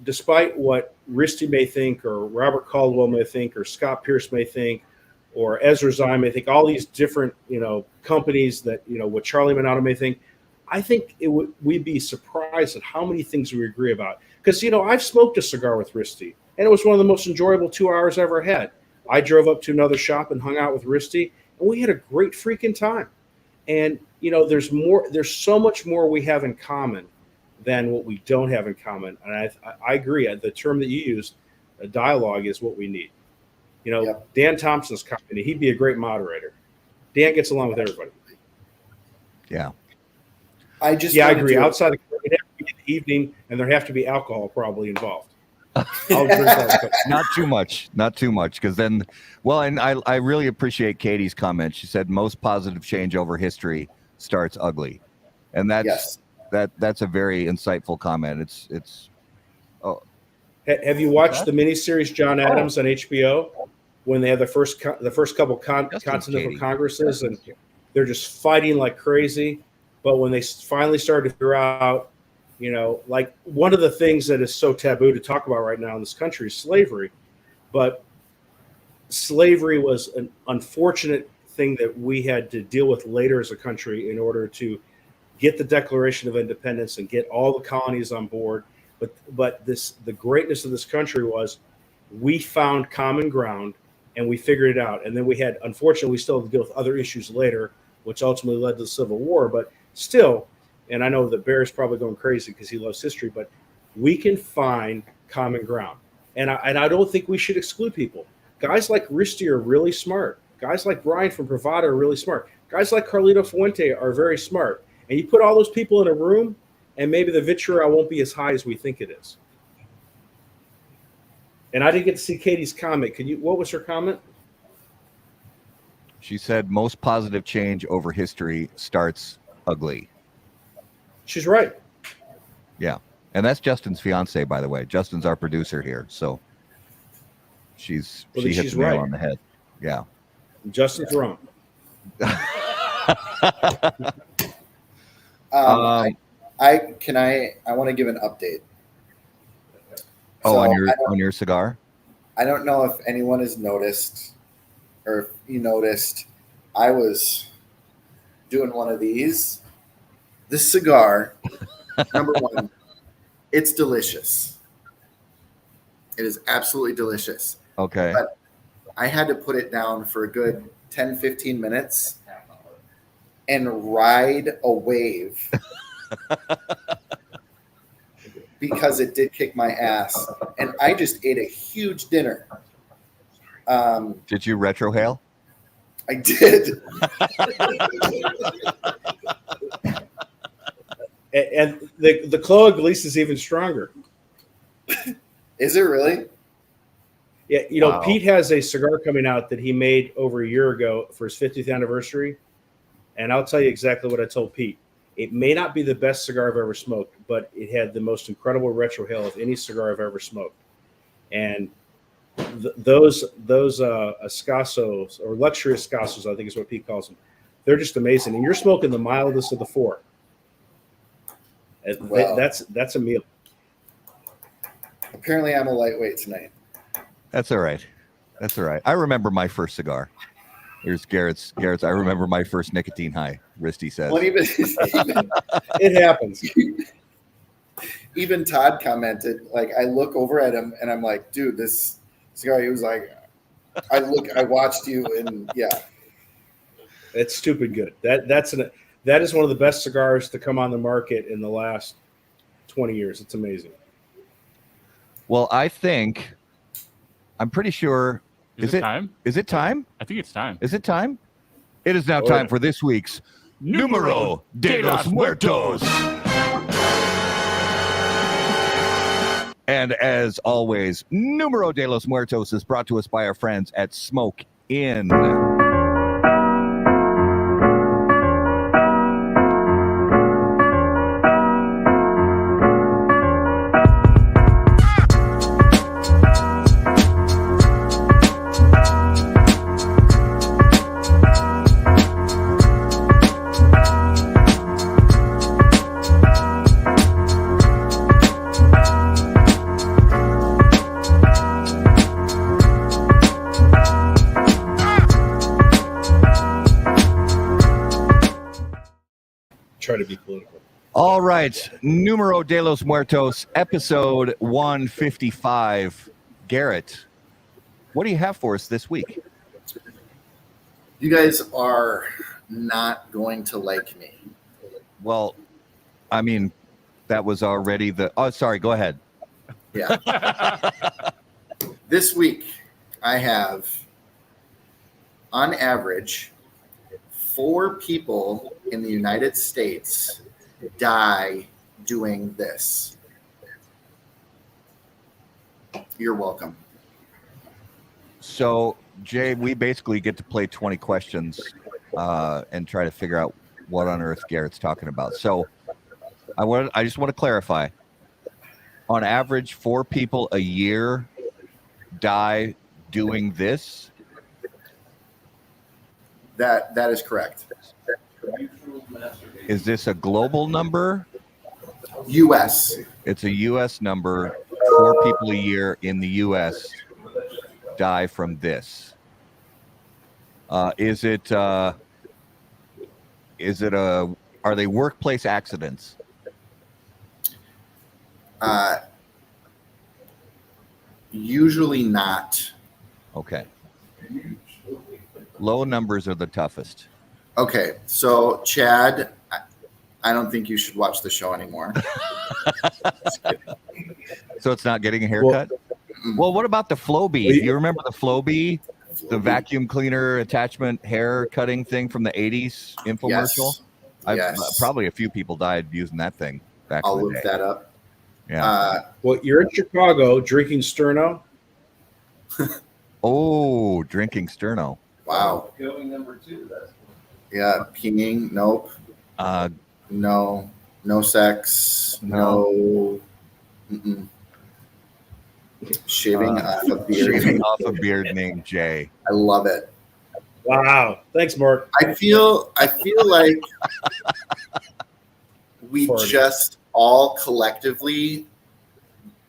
despite what Risty may think, or Robert Caldwell may think, or Scott Pierce may think, or Ezra Zine may think, all these different, companies that, what Charlie Minato may think, I think we'd be surprised at how many things we agree about. Because, I've smoked a cigar with Risty, and it was one of the most enjoyable 2 hours I ever had. I drove up to another shop and hung out with Risty, and we had a great freaking time. And, there's so much more we have in common than what we don't have in common. And I agree. The term that you used, a dialogue, is what we need. Yep. Dan Thompson's company, he'd be a great moderator. Dan gets along with everybody. Yeah. I agree. Outside of it have to be in the evening, and there have to be alcohol probably involved. I'll drink that. Not too much, because then, and I really appreciate Katie's comment. She said most positive change over history starts ugly, and that's a very insightful comment. It's. Oh, have you watched the miniseries John Adams on HBO when they have the first couple Continental Congresses and they're just fighting like crazy, but when they finally started to figure out. Like one of the things that is so taboo to talk about right now in this country is slavery. But slavery was an unfortunate thing that we had to deal with later as a country in order to get the Declaration of Independence and get all the colonies on board. But the greatness of this country was we found common ground and we figured it out. And then unfortunately, we still had to deal with other issues later, which ultimately led to the Civil War. But still, and I know that Bear's probably going crazy because he loves history, but we can find common ground. And I don't think we should exclude people. Guys like Risty are really smart. Guys like Brian from Bravado are really smart. Guys like Carlito Fuente are very smart. And you put all those people in a room, and maybe the vitriol won't be as high as we think it is. And I didn't get to see Katie's comment. What was her comment? She said most positive change over history starts ugly. She's right. Yeah. And that's Justin's fiance, by the way. Justin's our producer here. So she hit the nail on the head. Yeah. Justin's wrong. I want to give an update. On your cigar? I don't know if anyone has noticed, or if you noticed, I was doing one of these. This cigar, number one, it's delicious. It is absolutely delicious. Okay. But I had to put it down for a good 10, 15 minutes and ride a wave because it did kick my ass. And I just ate a huge dinner. Did you retrohale? I did. And the Cloa Gleese is even stronger. Is it really? Yeah, Wow. Pete has a cigar coming out that he made over a year ago for his 50th anniversary. And I'll tell you exactly what I told Pete. It may not be the best cigar I've ever smoked, but it had the most incredible retrohale of any cigar I've ever smoked. And those Escassos, or luxury Escassos, I think is what Pete calls them, they're just amazing. And you're smoking the mildest of the four. Wow. That's a meal. Apparently, I'm a lightweight tonight. That's all right. I remember my first cigar. Here's Garrett's. I remember my first nicotine high. Risty says. Well, even It happens. even Todd commented, like, I look over at him and I'm like, dude, this cigar. He was like, I watched you, and yeah. It's stupid good. That is one of the best cigars to come on the market in the last 20 years. It's amazing. Well, I'm pretty sure. Is it time? Is it time? I think it's time. Is it time? It is now time for this week's Numero de los Muertos. And as always, Numero de los Muertos is brought to us by our friends at Smoke Inn. try to be political. All right. Numero de los Muertos, episode 155. Garrett, what do you have for us this week? You guys are not going to like me. Well, I mean, that was already the. Oh, sorry. Go ahead. Yeah. This week, I have, on average, 4 people in the United States die doing this. You're welcome. So, Jay, we basically get to play 20 questions and try to figure out what on earth Garrett's talking about. So, I just want to clarify. On average, 4 people a year die doing this. That is correct. Is this a global number? U.S. It's a U.S. number. 4 people a year in the U.S. die from this. Is it are they workplace accidents? Usually not. Okay. Low numbers are the toughest. Okay, so Chad, I don't think you should watch the show anymore. So it's not getting a haircut? Well, what about the Flowbee? You remember the Flowbee? The vacuum cleaner attachment hair cutting thing from the 80s infomercial? Yes. Probably a few people died using that thing back I'll in the look day. that up. Yeah. Well, you're in Chicago drinking Sterno. Oh, drinking Sterno. Wow. Going number 2. Yeah, peeing. Nope. No. No sex. No. Mm-mm. Shaving off a beard. Shaving off a beard named Jay. I love it. Wow. Thanks, Mark. I feel like we Farting. just all collectively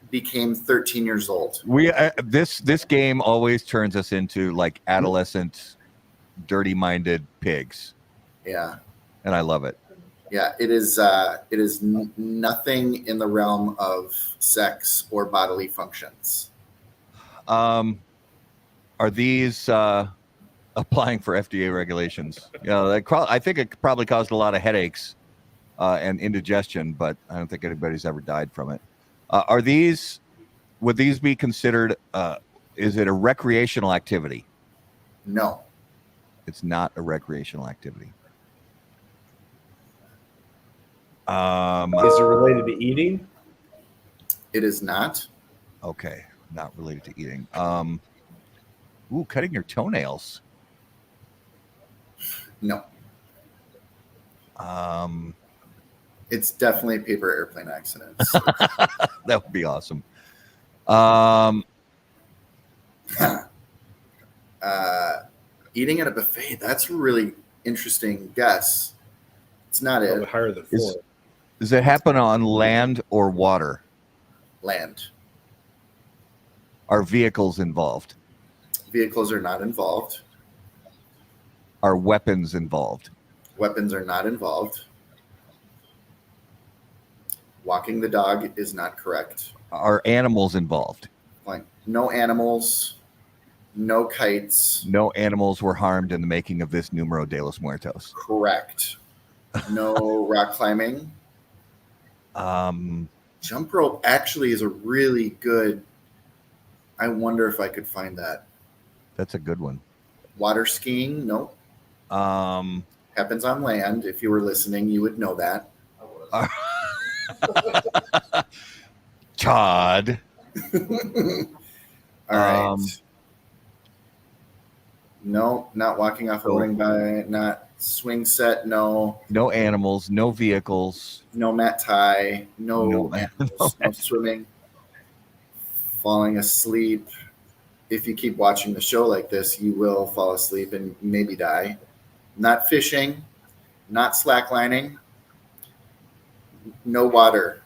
became 13 years old. We this game always turns us into like adolescent, dirty-minded pigs, Yeah. and I love it. Yeah, it is nothing in the realm of sex or bodily functions. Are these applying for FDA regulations? You know, I think it probably caused a lot of headaches and indigestion, but I don't think anybody's ever died from it. Would these be considered? Is it a recreational activity? No. It's not a recreational activity. Is it related to eating? It is not. Okay, not related to eating. Cutting your toenails. No. Um, It's definitely paper airplane accidents. that would be awesome. Eating at a buffet, that's a really interesting guess. It's not Probably it. higher than 4. Does it happen on land or water? Land. Are vehicles involved? Vehicles are not involved. Are weapons involved? Weapons are not involved. Walking the dog is not correct. Are animals involved? Like no animals, no kites. No animals were harmed in the making of this Numero de los Muertos. Correct. No rock climbing. Jump rope actually is a really good. I wonder if I could find that. That's a good one. Water skiing, nope. Happens on land. If you were listening, you would know that. Todd. All right. No, not walking off a loading by, not swing set, no. No animals, no vehicles. No mat tie, no animals, no swimming. Falling asleep. If you keep watching the show like this, you will fall asleep and maybe die. Not fishing, not slacklining, no water.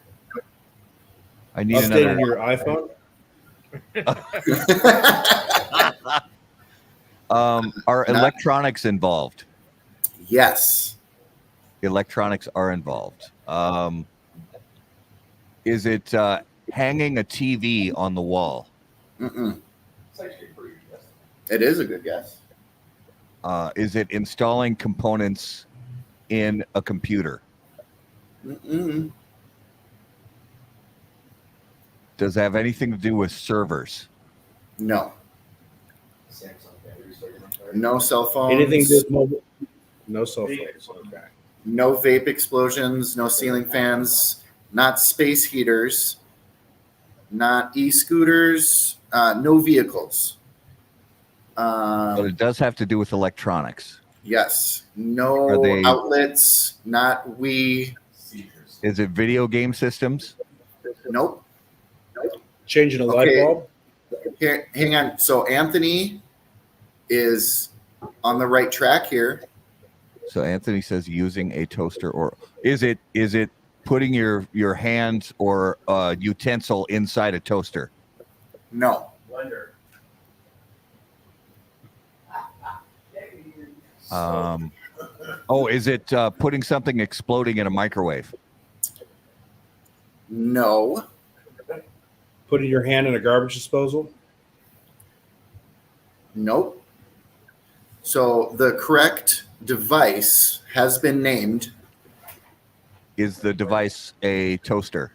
I need Updating another. your iPhone? Are electronics involved? Yes. electronics are involved. Is it hanging a TV on the wall? Mm-mm. It's actually pretty good. It is a good guess. Is it installing components in a computer? Mm-mm. Does it have anything to do with servers? No. Samsung batteries, so you're not- No cell phones. Anything to do with mobile? No cell phones. Okay. No vape explosions. No ceiling fans. Not space heaters. Not e-scooters. No vehicles. But it does have to do with electronics. Yes. Are No they- outlets. Not Wii. Seizures. Is it video game systems? Nope. Changing a light Okay. bulb? Here, hang on. So Anthony is on the right track here. So Anthony says using a toaster, or is it putting your hand or utensil inside a toaster? No. Blender. Is it putting something exploding in a microwave? No. Putting your hand in a garbage disposal? Nope. So the correct device has been named. Is the device a toaster?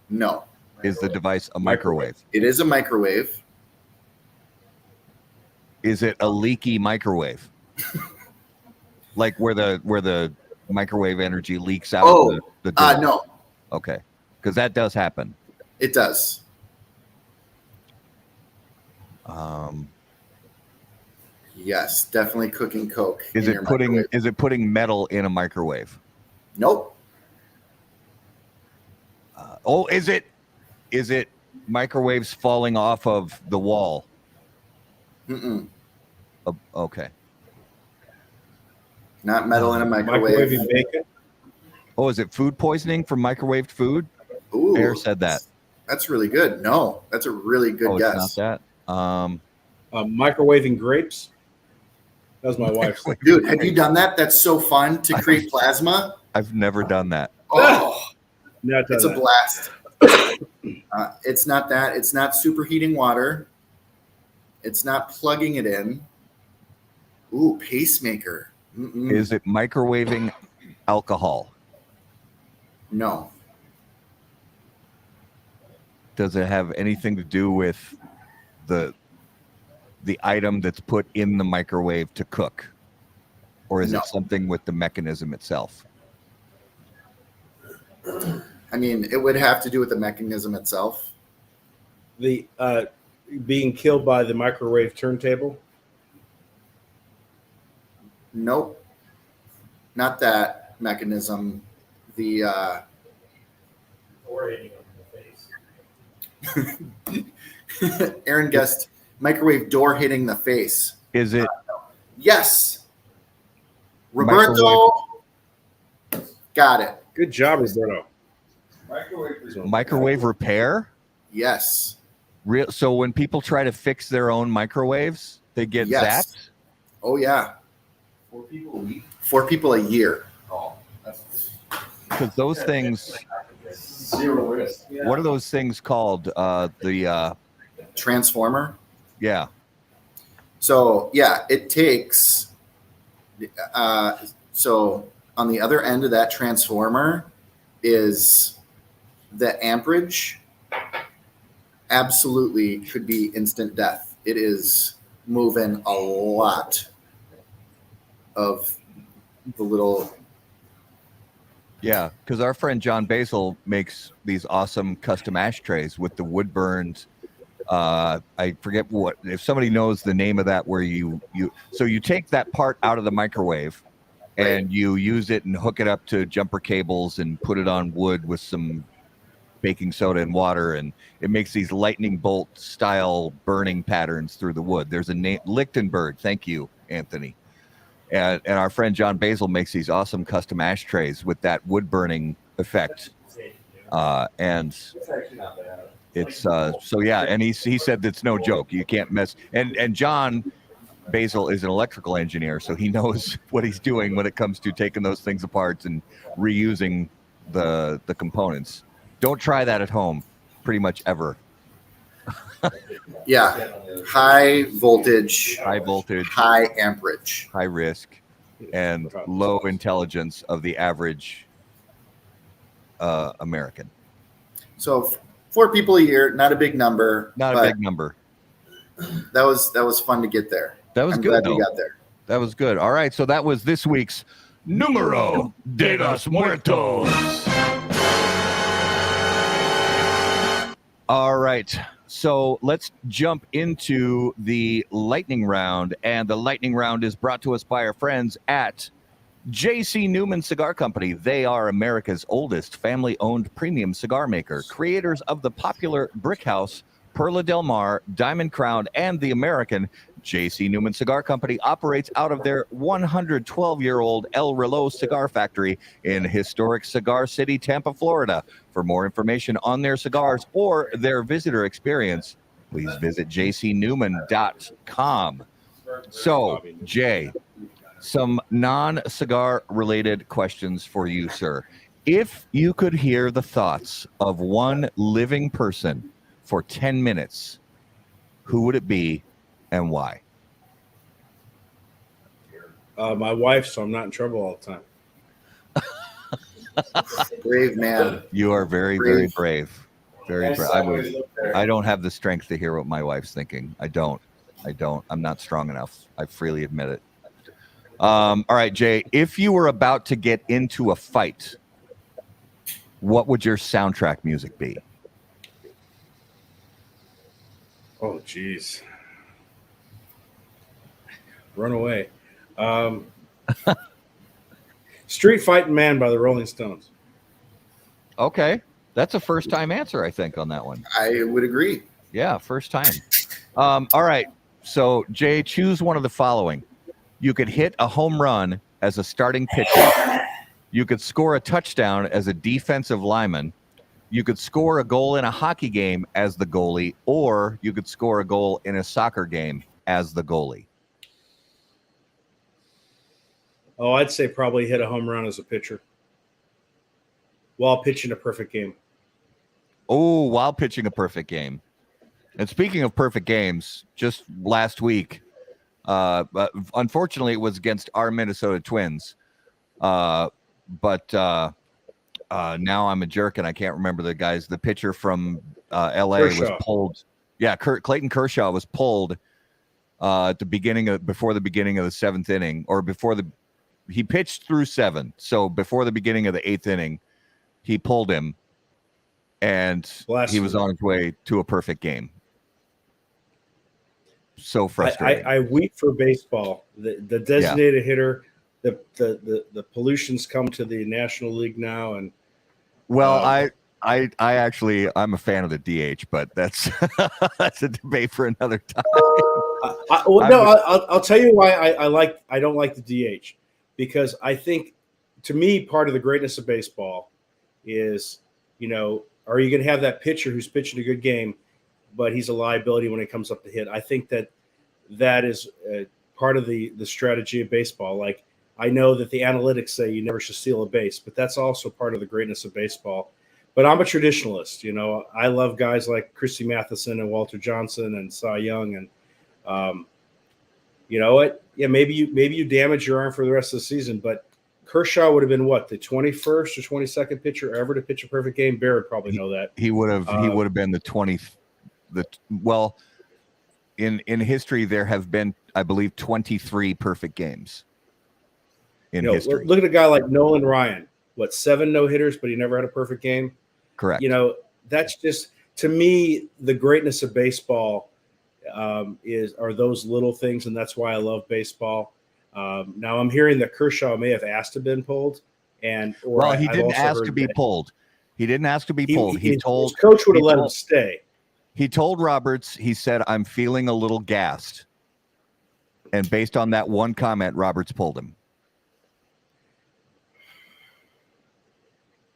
No. Is the device a microwave? It is a microwave. Is it a leaky microwave? Like where the microwave energy leaks out Oh, the door? No, Okay. Because that does happen. it does. Yes, definitely cooking Coke. Is in it your putting microwave. is it putting metal in a microwave? Nope. Is it microwaves falling off of the wall? Mm-mm. Okay. Not metal in a microwave. Microwaving bacon? Oh, is it food poisoning from microwaved food? Ooh, Bear said that. That's really good. No, that's a really good Oh, guess. it's not that. Microwaving grapes? That was my wife's. Dude, have you done that? That's so fun to create plasma. I've never done that. Oh, Not it's a that. blast. It's not that. It's not superheating water. It's not plugging it in. Ooh, pacemaker. Mm-mm. Is it microwaving alcohol? No. Does it have anything to do with the item that's put in the microwave to cook? Or is No. it something with the mechanism itself? I mean, it would have to do with the mechanism itself. The being killed by the microwave turntable? Nope. Not that mechanism. The Or hitting them in the face. Aaron guessed microwave door hitting the face. Is it Yes. Roberto got it. Good job, Roberto. Microwave is microwave repair? Yes. So when people try to fix their own microwaves, they get Yes. zapped? Oh yeah. 4 people a week. 4 people a year. Oh, that's Because those things, zero risk. what are those things called? Transformer. Yeah. So yeah, it takes. So on the other end of that transformer is the amperage. Absolutely could be instant death. It is moving a lot of the little. Yeah, because our friend John Basil makes these awesome custom ashtrays with the wood burned. I forget what, if somebody knows the name of that, where you take that part out of the microwave and you use it and hook it up to jumper cables and put it on wood with some baking soda and water, and it makes these lightning bolt style burning patterns through the wood. There's a name, Lichtenberg. Thank you, Anthony. And our friend John Basil makes these awesome custom ashtrays with that wood burning effect. And It's actually not bad. it's so yeah, and he said that's no joke. You can't mess. And John, Basil is an electrical engineer, so he knows what he's doing when it comes to taking those things apart and reusing the components. Don't try that at home, pretty much ever. Yeah, high voltage, High voltage, high amperage. high risk, and low intelligence of the average American. So 4 people a year, not a big number. Not a big number. That was fun to get there. That was I'm good, glad though. we got there. That was good. All right, so that was this week's Numero de los Muertos. All right, so let's jump into the lightning round, and the lightning round is brought to us by our friends at J.C. Newman Cigar Company. They are America's oldest family-owned premium cigar maker, creators of the popular Brick House, Perla Del Mar, Diamond Crown, and the American. J.C. Newman Cigar Company operates out of their 112-year-old El Reloj cigar factory in historic Cigar City, Tampa, Florida. For more information on their cigars or their visitor experience, please visit jcnewman.com. So, Jay, some non-cigar related questions for you, sir. If you could hear the thoughts of one living person for 10 minutes, who would it be and why? My wife, so I'm not in trouble all the time. Brave man. You are very, very brave. Very brave. I don't have the strength to hear what my wife's thinking. I don't. I'm not strong enough. I freely admit it. All right, Jay, if you were about to get into a fight, what would your soundtrack music be? Oh, geez. Run away. Street Fighting Man by the Rolling Stones. Okay. That's a first time answer, I think, on that one. I would agree. Yeah, first time. All right. So, Jay, choose one of the following. You could hit a home run as a starting pitcher. You could score a touchdown as a defensive lineman. You could score a goal in a hockey game as the goalie, or you could score a goal in a soccer game as the goalie. Oh, I'd say probably hit a home run as a pitcher while pitching a perfect game. Oh, while pitching a perfect game. And speaking of perfect games, just last week, unfortunately, it was against our Minnesota Twins. But now I'm a jerk and I can't remember the guys. The pitcher from LA was pulled. Yeah, Clayton Kershaw was pulled at the before the beginning of the 7th inning, or he pitched through 7. So before the beginning of the 8th inning, he pulled him, and he was on his way to a perfect game. So frustrating. I weep for baseball. The designated hitter, the pollution's come to the National League now, and I actually I'm a fan of the DH, but that's that's a debate for another time. I'll tell you why I don't like the DH, because I think, to me, part of the greatness of baseball is, are you going to have that pitcher who's pitching a good game, but he's a liability when it comes up to hit? I think that is part of the strategy of baseball. Like, I know that the analytics say you never should steal a base, but that's also part of the greatness of baseball. But I'm a traditionalist. I love guys like Christy Matheson and Walter Johnson and Cy Young, and you know what? Yeah, maybe you damage your arm for the rest of the season, but Kershaw would have been what, the 21st or 22nd pitcher ever to pitch a perfect game. Bear would probably know that. He would have been the 20th. In history, there have been, I believe, 23 perfect games in history. Look at a guy like Nolan Ryan. 7 no-hitters, but he never had a perfect game? Correct. That's just, to me, the greatness of baseball are those little things, and that's why I love baseball. Now I'm hearing that Kershaw may have asked to have been pulled, he didn't ask to be pulled. He didn't ask to be pulled. His coach would have let him stay. He told Roberts, he said, "I'm feeling a little gassed," and based on that one comment, Roberts pulled him.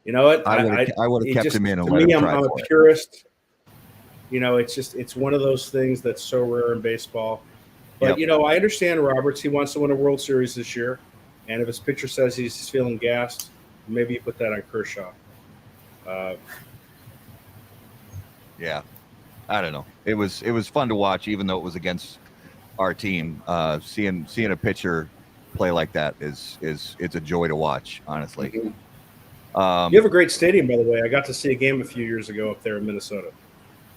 You know what? I would have kept him in. To me, I'm a purist. It's one of those things that's so rare in baseball. But, I understand Roberts. He wants to win a World Series this year. And if his pitcher says he's feeling gassed, maybe you put that on Kershaw. Yeah. I don't know. It was fun to watch, even though it was against our team. Seeing a pitcher play like that it's a joy to watch, honestly. Mm-hmm. You have a great stadium, by the way. I got to see a game a few years ago up there in Minnesota.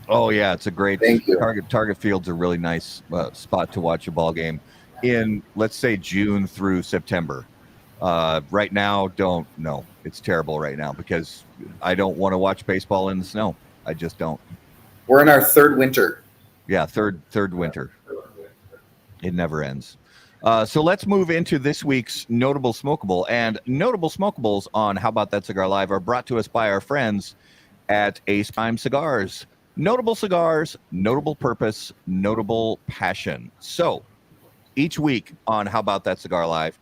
Oh yeah, it's a great Thank you. Target Field's a really nice spot to watch a ball game in, let's say, June through September. Right now, don't know. It's terrible right now because I don't want to watch baseball in the snow. I just don't. We're in our third winter. Yeah, third winter. It never ends. So let's move into this week's Notable Smokable. And Notable Smokables on How About That Cigar Live are brought to us by our friends at Ace Prime Cigars. Notable cigars, notable purpose, notable passion. So each week on How About That Cigar Live,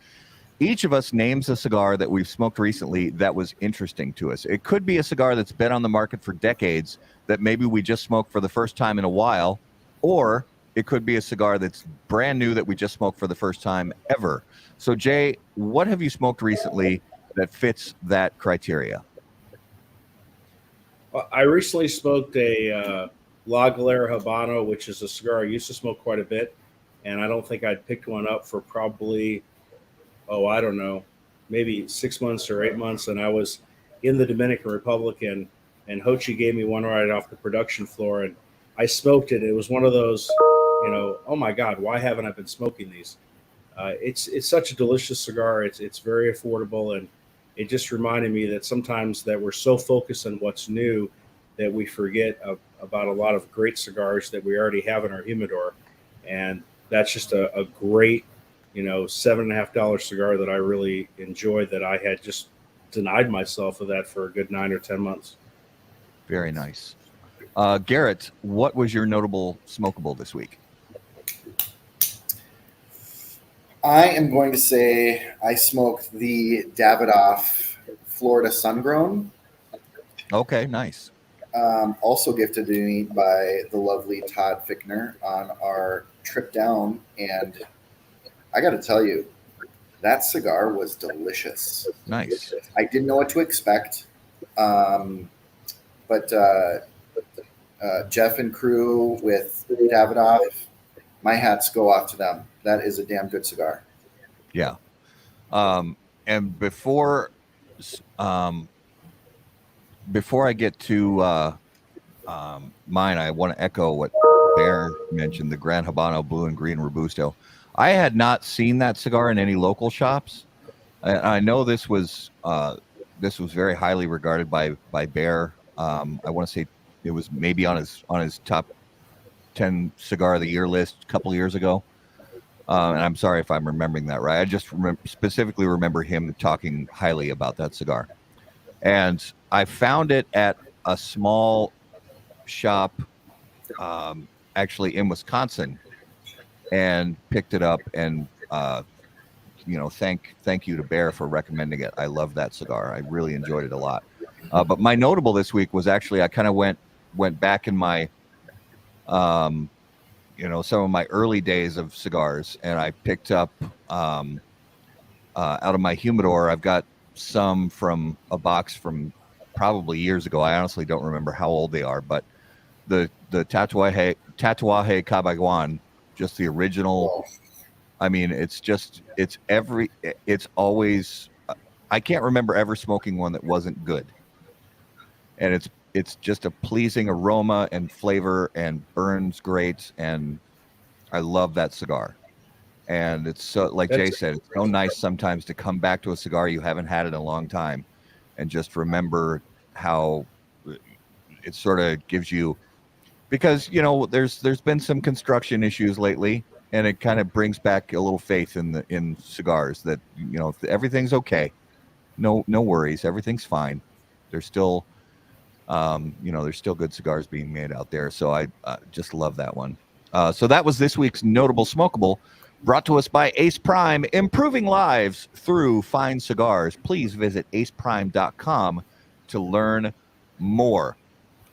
each of us names a cigar that we've smoked recently that was interesting to us. It could be a cigar that's been on the market for decades that maybe we just smoked for the first time in a while, or it could be a cigar that's brand new that we just smoked for the first time ever. So Jay, what have you smoked recently that fits that criteria? I recently smoked a La Galera Habano, which is a cigar I used to smoke quite a bit, and I don't think I'd picked one up for probably, I don't know, maybe 6 months or 8 months, and I was in the Dominican Republic, and Hochi gave me one right off the production floor, and I smoked it. It was one of those, oh my God, why haven't I been smoking these? It's such a delicious cigar. It's very affordable, and it just reminded me that sometimes that we're so focused on what's new that we forget about a lot of great cigars that we already have in our humidor. And that's just a great, $7.50 cigar that I really enjoyed, that I had just denied myself of that for a good 9 or 10 months. Very nice. Garrett, what was your notable smokable this week? I am going to say I smoked the Davidoff Florida Sungrown. Okay, nice. Also gifted to me by the lovely Todd Fickner on our trip down. And I got to tell you, that cigar was delicious. Nice. I didn't know what to expect. But Jeff and crew with Davidoff, my hats go off to them. That is a damn good cigar. Yeah. And before I get to mine, I want to echo what Bear mentioned, the Gran Habano Blue and Green Robusto. I had not seen that cigar in any local shops. I know this was very highly regarded by Bear. I want to say it was maybe on his top 10 cigar of the year list a couple of years ago. And I'm sorry if I'm remembering that right. I just specifically remember him talking highly about that cigar. And I found it at a small shop actually in Wisconsin and picked it up, and thank you to Bear for recommending it. I love that cigar. I really enjoyed it a lot. But my notable this week was actually I kind of went back in my some of my early days of cigars, and I picked up out of my humidor. I've got some from a box from probably years ago. I honestly don't remember how old they are, but the Tatuaje Cabaguan, just the original. I mean, it's always, I can't remember ever smoking one that wasn't good. And it's just a pleasing aroma and flavor and burns great. And I love that cigar. And it's so, like Jay said, it's so nice sometimes to come back to a cigar you haven't had in a long time and just remember how it sort of gives you, because, there's been some construction issues lately, and it kind of brings back a little faith in cigars that, everything's okay. No worries. Everything's fine. There's still, there's still good cigars being made out there. So I just love that one. So that was this week's Notable Smokable, brought to us by Ace Prime, improving lives through fine cigars. Please visit aceprime.com to learn more.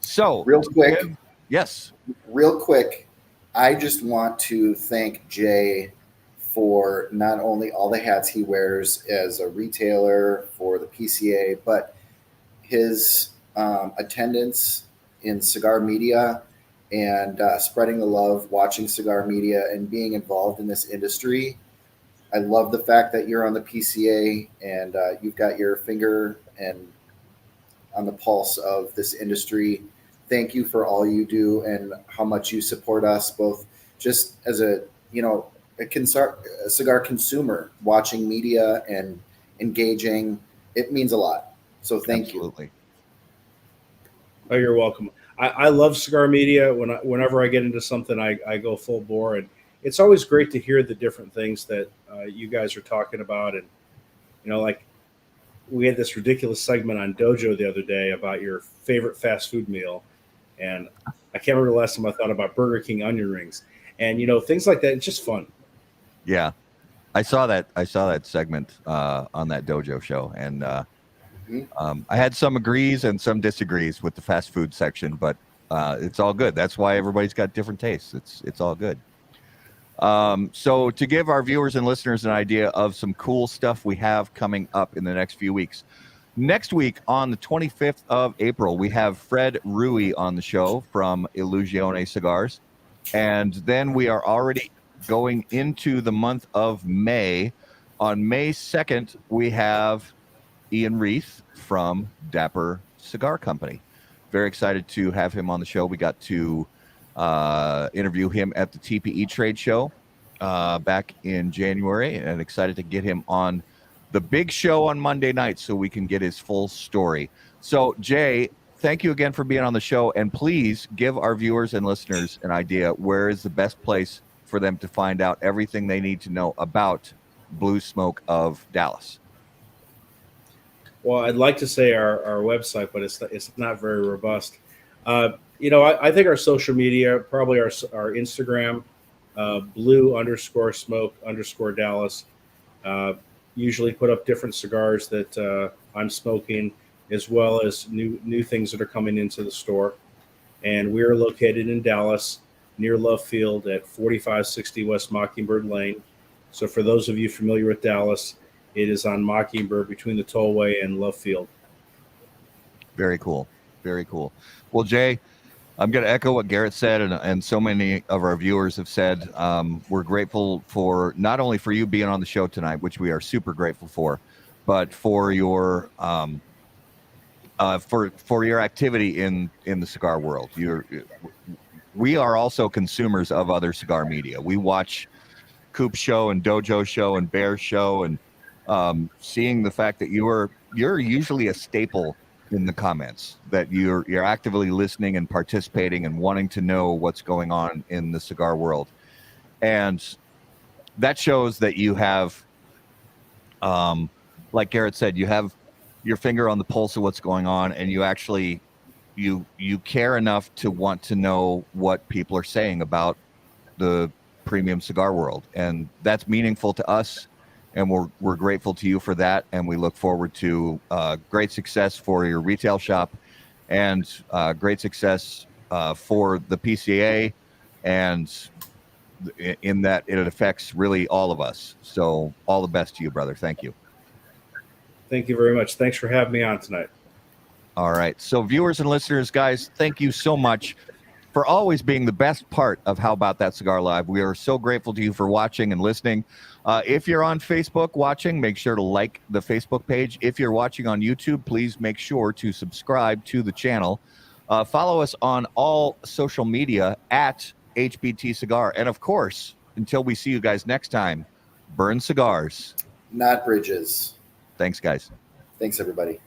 So Real quick. Yes. Real quick. I just want to thank Jay for not only all the hats he wears as a retailer for the PCA, but his attendance in cigar media and spreading the love, watching cigar media, and being involved in this industry. I love the fact that you're on the PCA and you've got your finger and on the pulse of this industry. Thank you for all you do and how much you support us, both just as a cigar consumer, watching media and engaging. It means a lot. So thank you. Absolutely. Oh, you're welcome. I love cigar media. Whenever I get into something, I go full bore, and it's always great to hear the different things that you guys are talking about. And like we had this ridiculous segment on Dojo the other day about your favorite fast food meal, and I can't remember the last time I thought about Burger King onion rings, and things like that. It's just fun. Yeah, I saw that segment on that Dojo show, and I had some agrees and some disagrees with the fast food section, but it's all good. That's why everybody's got different tastes. It's all good. So to give our viewers and listeners an idea of some cool stuff we have coming up in the next few weeks. Next week on the 25th of April, we have Fred Rui on the show from Illusione Cigars. And then we are already going into the month of May. On May 2nd, we have Ian Reith from Dapper Cigar Company. Very excited to have him on the show. We got to interview him at the TPE trade show back in January, and excited to get him on the big show on Monday night so we can get his full story. So Jay, thank you again for being on the show, and please give our viewers and listeners an idea where is the best place for them to find out everything they need to know about Blue Smoke of Dallas. Well, I'd like to say our website, but it's not very robust. I think our social media, probably our Instagram, blue_smoke_Dallas, usually put up different cigars that I'm smoking, as well as new things that are coming into the store. And we're located in Dallas, near Love Field at 4560 West Mockingbird Lane. So for those of you familiar with Dallas, it is on Mockingbird between the Tollway and Love Field. Very cool. Very cool. Well, Jay, I'm going to echo what Garrett said, and so many of our viewers have said. We're grateful for not only for you being on the show tonight, which we are super grateful for, but for your for your activity in the cigar world. We are also consumers of other cigar media. We watch Coop Show and Dojo Show and Bear Show, and seeing the fact that you're usually a staple in the comments, that you're actively listening and participating and wanting to know what's going on in the cigar world. And that shows that you have, like Garrett said, you have your finger on the pulse of what's going on, and you actually, you care enough to want to know what people are saying about the premium cigar world. And that's meaningful to us. And we're grateful to you for that, and we look forward to great success for your retail shop, and great success for the PCA, and in that it affects really all of us. So all the best to you, brother. Thank you. Thank you very much. Thanks for having me on tonight. All right. So viewers and listeners, guys, thank you so much for always being the best part of How About That Cigar Live. We are so grateful to you for watching and listening. If you're on Facebook watching, make sure to like the Facebook page. If you're watching on YouTube, please make sure to subscribe to the channel. Follow us on all social media at HBT Cigar. And of course, until we see you guys next time, burn cigars, Not bridges. Thanks, guys. Thanks, everybody.